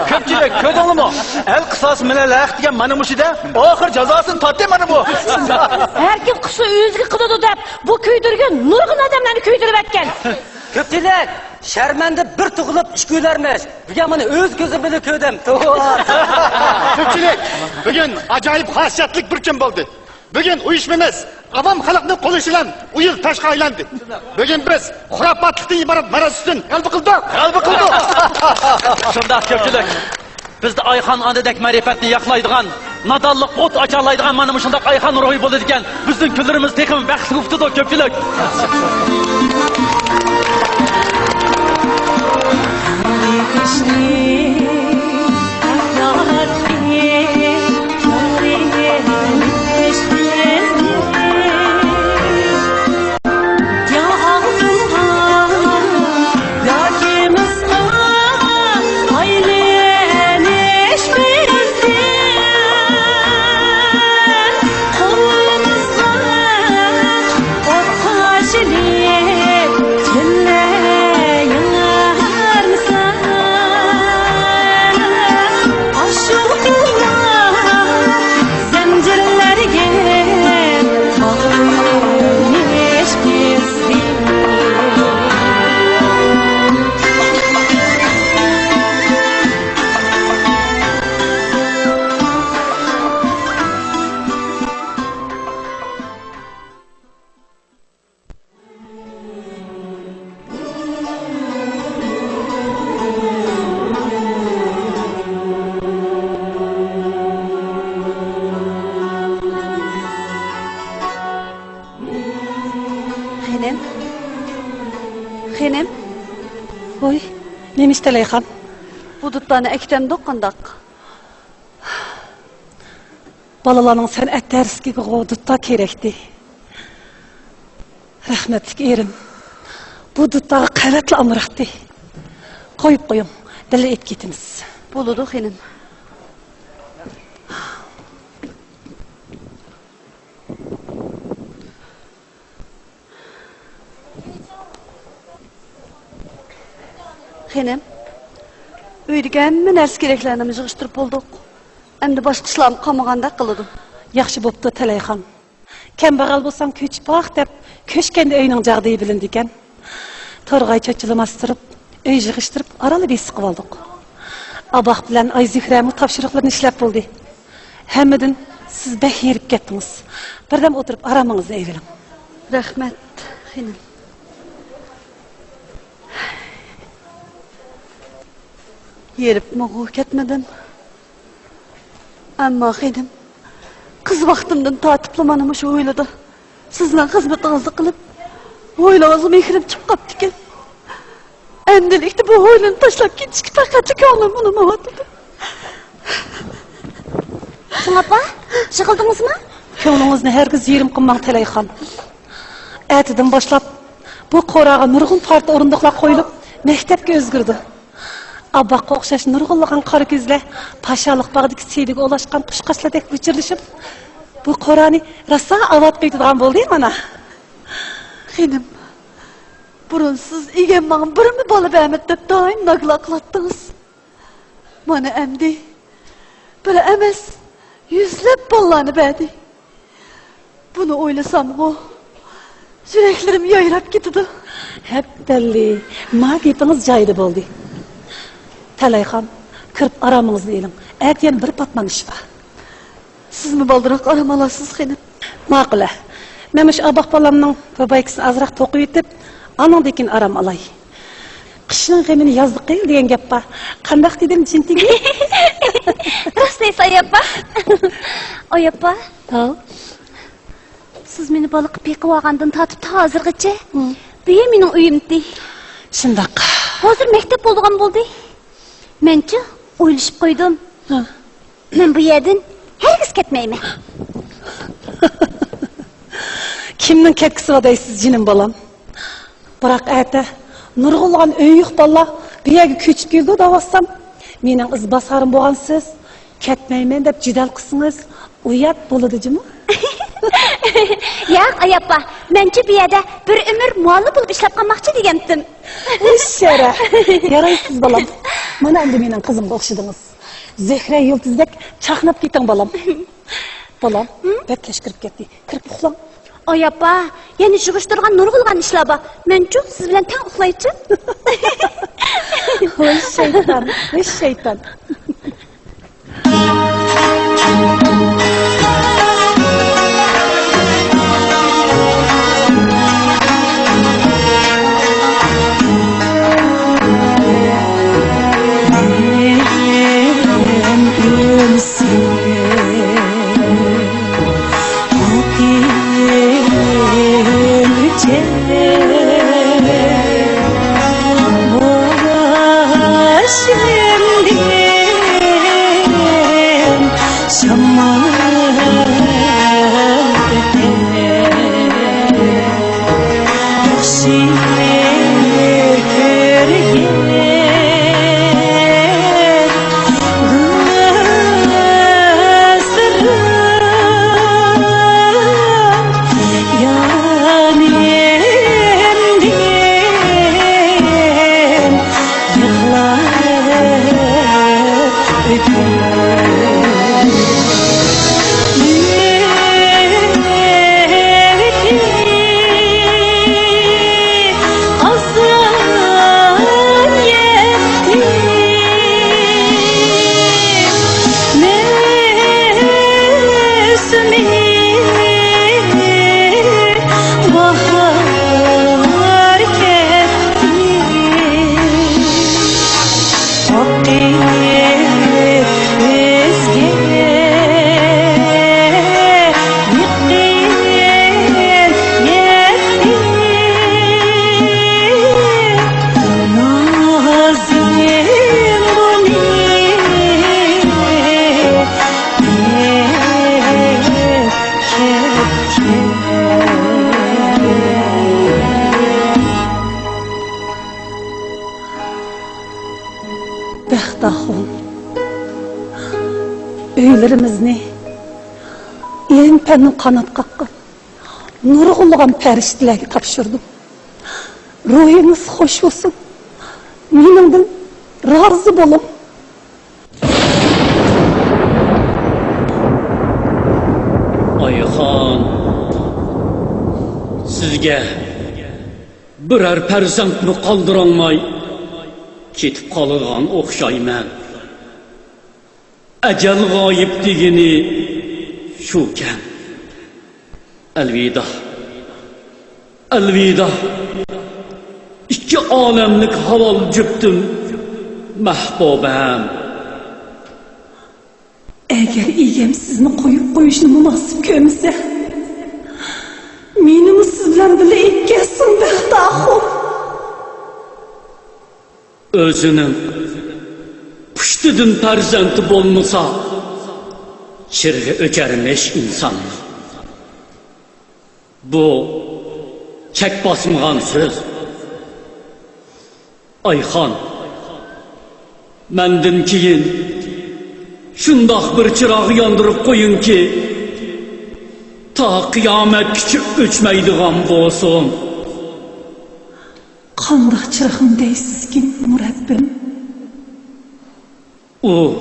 Köpçülük, ködünlü mü? El kısası mene layık diyen mana muşida, ahir cezasını tattı mana bu. Herkes kısa özgü kılıdı dep, bu köydürgen nurgun adamlarını köydürüp etken. Köpçülük, şermende bir tıkılıp iş gülermiş. Bir bana öz gözü bile köydüm. Köpçülük, bugün acayip hasiyetlik bir gün oldu. Bugün uyuşmamız, avam halkının konuşulan uyul taşka aylandı. Bugün biz hurafatlıktan ibaret maraz üstün kalbi kıldık. Kalbi kıldık. Şunda köpçülük. Bizde Ayxan andedek marifetni yaxlaydigan, nadallık ot açalaydigan mana muşundaq Ayxan ruhi bolur ekan. Bizning kunlarimiz tekim baxtli o'tdi köpçülük. Xenem, Oy, nemiş Talayxan? bu duttani ektem doqqandaq. Balalarning san'at darsiga dutta kerakdi. Rahmatlik erim. Bu duttaga qavatli amraqdi. Qo'yib qo'ying, dili et ketimiz. Buludu xenem. Xenem, uydiga hamma narsa keraklarni yig'ishtirib bo'ldik. Endi boshqa ishlarni qolmaganda qildim. Yaxshi bo'pti Talayxan. Kambag'al bo'lsang ko'chib boq deb ko'chganda uyning jag'diyi bilindi ekan. Torg'ay cho'chilamastirib, uy yig'ishtirib, orali besiqib oldik. Abaq bilan Ayzuhraning topshiriqlarini ishlab bo'ldi. Hammadan siz behirib ketdingiz. Birdam o'tirib aramingizni ayring. Rahmat, xenem. Yerib moğu ketmedim. Ama xenem, kız vaktimden tatiplemanımı şu oyladı. Sizden hizmetinizi kılıp, oylavazı mehrim çıkıp kaptı ki. Endilikte bu oylanı taşlap gitişki takatı kalım bunu mavatıdı. Apa, çıkıldınız mı? Ko'nglingizni hergiz yerim qilmang Talayxan. Atidan boshlab bu qo'raga nurg'un farda o'rindiqlar qo'yilib, maktabga o'zgirdi. Abaqqa o'xshash nurg'unlagan qora ko'zlar pashalik bag'dagi siydiga ulashgan qushqashlardek bichirilishib, bu qo'rani rosa avod qo'ydigan bo'ldi mana. Xenim, burun siz egenman birimi bola bermet deb doim nagla qilattınız. Mana emdi, böyle emes, yüzlep ballarını berdi. Bunu oylasam o, yüreklerim yayrap gitdi. Hep belli, ma gepiniz joyida bo'ldi. Talayxan, kirib aramıngizni eling. Erken bir patman ish bor. Siz mi baldırak aramalasız xenim? Ma'qula. Men shu abaq bolamning babaykisini azroq to'qib yetib, anandekin aram alay. Qishning g'amini yozdi qil degan gap bor. Qandaq dedim jintingi? Rostlaysa ayappa. Ayappa. Tao. Siz meni baliq peqib olgandan tatib hozirgacha. Bu mening uyimdi. Şundaq. Hozir maktab bo'lgan bo'ldi. Menchi o'ylashib qo'ydim. Men bu yerdan hargiz ketmayman. Kimning ketkisi var deysiz jinim balam? Biroq ata nurg'ulgan öýük balla bu yerga ko'chib keldi davassam, mening izbasarim bo'lgan siz ketmayman deb jidal qilsangiz, uyat bo'ladimi? Yo'q, ayappa. Menchi bu yerda bir umr muallif bo'lib ishlab qolmoqchi degandim. Shara. Yaraysiz balam. Mana endi mening qizimga o'xshadingiz. Zehra yulduzdek chaqnab keting balam. Balam, betlesh kirib ketdi. Kirib uxlang. Ayappa, yana yig'ishtirgan nurg'ulgan ishlar bor. Menchi siz bilan tang uxlaychi. Voy shayton, voy shayton. Öylerimizni ilim pennin kanat kakkın, nurgulgan periştilerge tapşırdım. Ruhiniz hoş olsun, menimden razı bolun. Ayxan, sizge birer perzentni qaldıranmay ketip qalıgan oxşayman. Ecel gayip digini şuken. Elvida. Elvida. İki alemlik haval cüptüm mahbubam. Eğer iyem sizni koyup koyuşunu münasip görmese, menimi siz bilan bile ikkesin Behtahom. Özünün püştüdün perzenti bolmasa, çirgi ökermiş insan. Bu çek basmıgan söz. Ayxan, mendin keyin şundaq bir çırağı yandırıp koyun ki, ta kıyamet küçük öçmeydiğen bolsun. Qandaq çırağım deysiz ki, Murabbim? O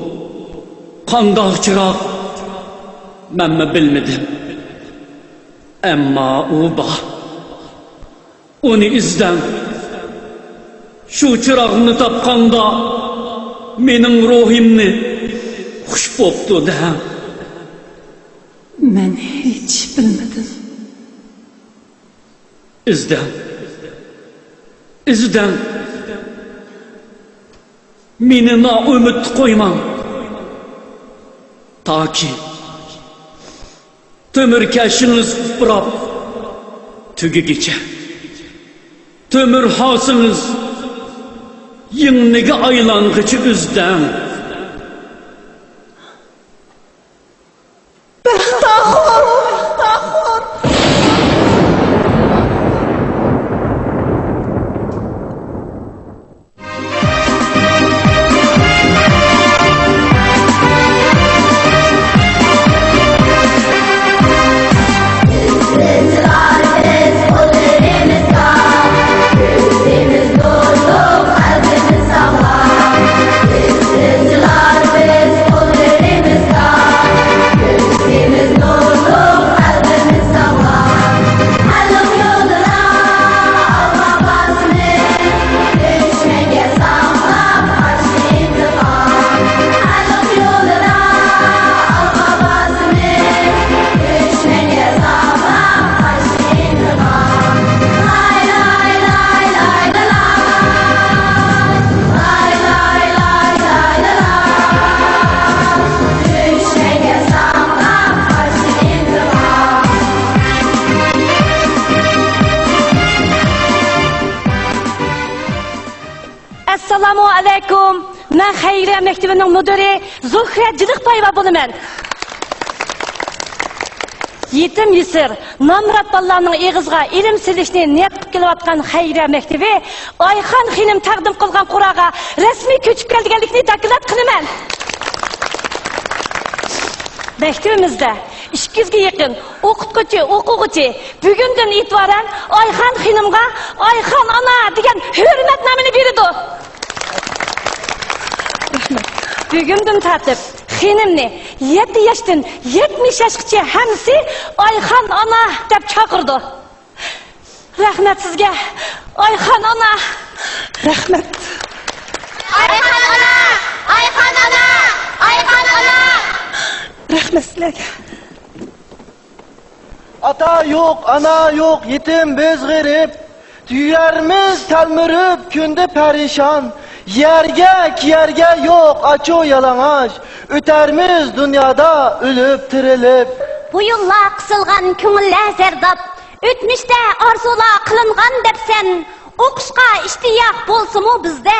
qandaq çıraq mənmə bilmedim. Amma o bax, onu izdən. Şu çırağını tapqanda mening ruhimni xush bo'pti da. Men hech bilmadim. İzdən. İzdən. Meni noumid qo'yma. Taki tömürkeşiniz bırak tügügiçe. Tömür hasınız Yengniga aylangıcı üzden. Assalamu alaykum. Men Xayriya maktabining mudiri Zuhra Jiliqbayeva bo'laman. Yetim yesir, namrat bolalarning eg'izga ilm silishni niyat qilib kelayotgan Xayriya maktabi Oyxon xonim taqdim qilgan quraga rasmiy ko'chib kelganlikni taklif qilaman. Maktabimizda 200 ga yaqin o'qituvchi, o'quvchi bugundan e'tiboran Oyxon xonimga Oyxon ona degan hurmat nomini berdi. Bugundan tartib xonimni 7 yoshdan 70 yoshgacha hamsi Oyxon ona deb chaqirdi. Rahmat sizga, Oyxon ona. Rahmat. Oyxon ona, Oyxon ona, Oyxon ona. Rahmat sizlarga. Ata yok, ana yok, yetim biz g'arib. Tüyerimiz telmürüp günde perişan. Yerge yok aço yalanaş. Ötermiz dünyada ölüp tirilip. Bu yolla qısılgan köngüller zerdap. Ötmüşte arzula kılıngan depsen. Oquşqa iştiyak bolsumu bizde.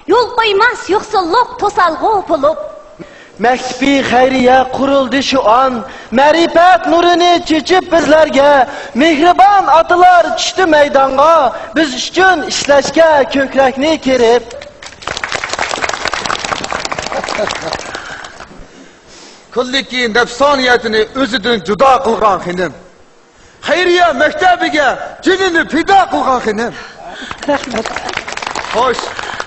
Yol koymaz yoksulluk tosalgı bulup. Mektebi Xayriye kuruldu şu an. Marifet nurunu çeçip bizlerge. Mihriban atılar düştü meydanga. Biz üçün işleşke kökrekni kerip. Kulliki nefsaniyetini özüdün juda kılgan xenim. Xayriye mektebiga cinini pida kılgan xenim. Rahmet. Hoş,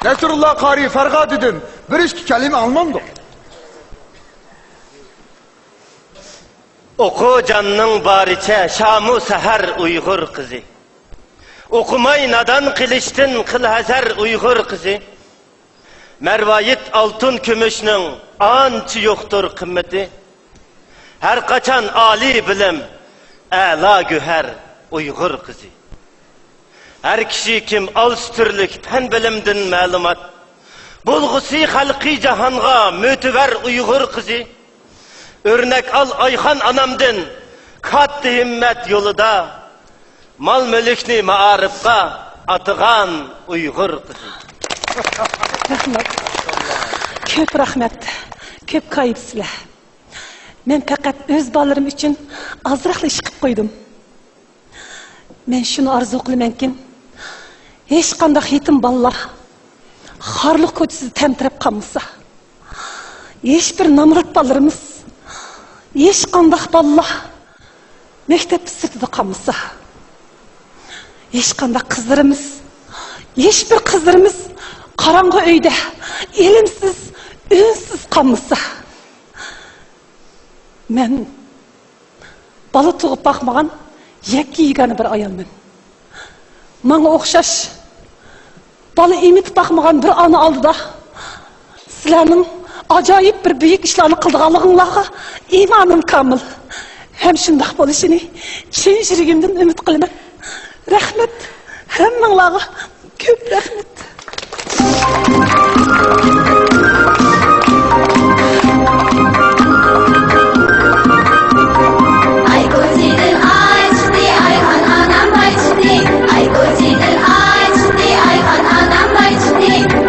Nesrullah Qari Farga dedim. Bir iki kelime almamdı. Oku canның bariçe şamu seher Uygur kızı. Okumay nadan kılıçtın kıl hazar Uygur kızı. Mervayit altın kümüşnün ançı yoktur kımmeti. Her kaçan ali bilim, âlâ güher Uygur kızı. Her kişi kim az türlük fen bilimdin malumat. Bulgusi halkı cahanga mütüver Uygur kızı. Örnek al Ayhan anamdın, kattı himmet yolunda, mal mülkni maarifqa atıgan Uygur kızı. Rahmet. Köp rahmet. Köp kayıpsizler. Men fakat öz ballarım için azraqla iş qilib qo'ydim. Men shuni arzu qilamanki, hech qanday yetim bolalar xorliq ko'chasida tamtirab qolmasa, hech bir namrat bolalarimiz, hech qanday bolalar maktab sirtida qolmasa, hech qanday qizlarimiz, hech bir qizlarimiz qarong'i uyda ilmsiz, unsiz qolmasa, men bala tug'ib boqmagan yakka yegani bir ayolman. Manga o'xshash bala emib boqmagan bir ona oldida sizlarning ajoyib bir buyuk ishlarni qildiganliginglarga iymonim komil. Ham shunday bo'lishini chin yuragimdan umid qilaman. Rahmat. Hammanglarga ko'p rahmat.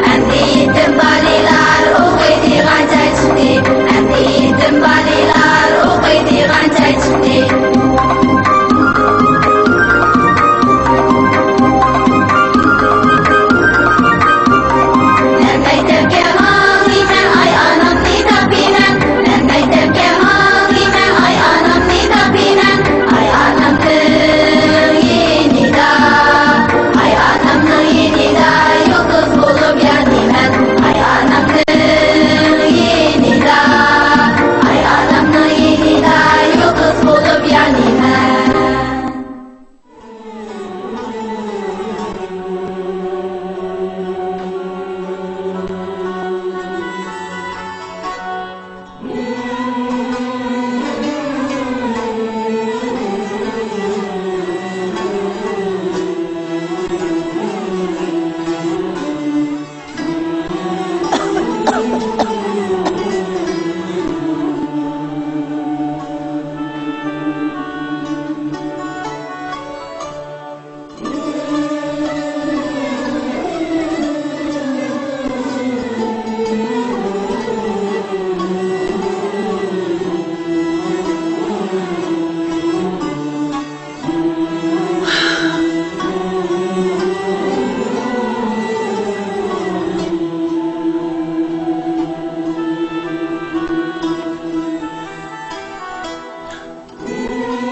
And the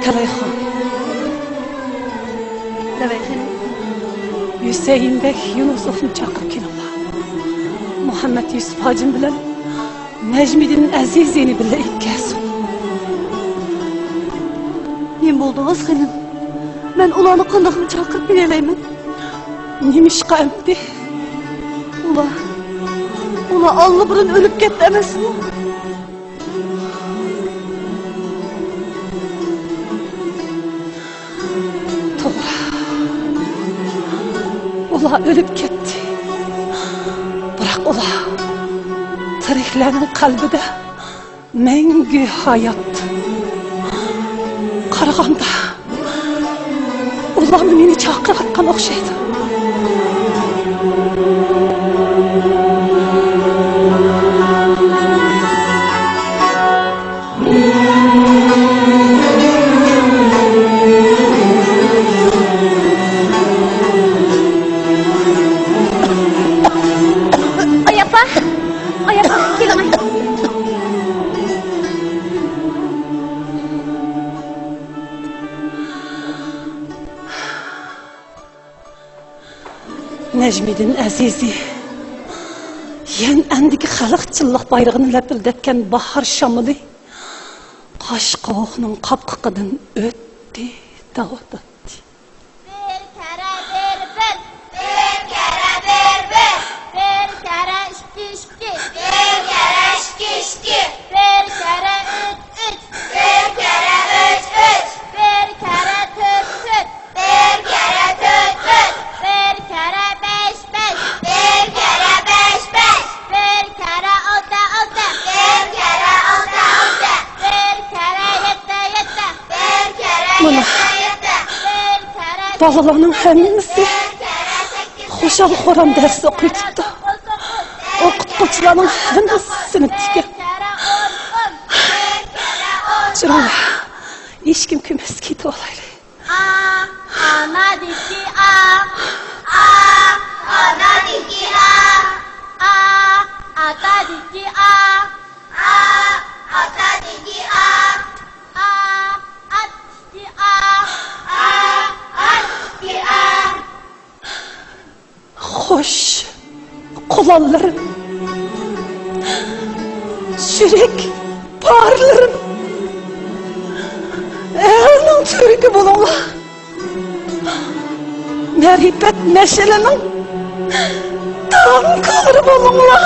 Kırayxan, Deveyxenim. Hüseyin Bek Yunusov'un çakır kelala. Muhammed Yusuf Hacım bilen Necmiddin Azizini bile ikkesin. Men buldunuz xenim. Ben ulanı qandaqmı çakırıp bileleymin. Nimişqa emdi? Ula allı burun ölüp ketdi emasmi? To'g'ri. Ular ölüp ketdi. Biroq ular tiriklarning qalbida mangu hayot. Qaraganda ular meni chaqirayotgan o'xshaydi. Ay apa, gelin ay. Necmiddin Azizi yen andiki xalqchillik bayrog'ini lapildetgan bahor shamili qosh qovoqning qopqiqidan o'tdi, davotdi. Bir kere bir, bir kere bir, bir kere iki, bir kere iki, bir kere üç, bir kere üç, bir kere dört, bir kere dört, bir kere beş, bir kere beş, bir kere altı, bir kere altı, bir kere yedi, bir kere yedi, Balalarning hammasi xo'shal xo'ram dars o'qiydi. O'qituvchilarning hammasini tikan. Chiroyli. Hech kim ko'mas ketib olaylik. Ana diki ana diki ata diki ata diki at diki at diki Xo'sh, qulollarim, yurak parlarim, elning turigi bo'linglar. Ma'rifat mashalining tanqori bo'linglar.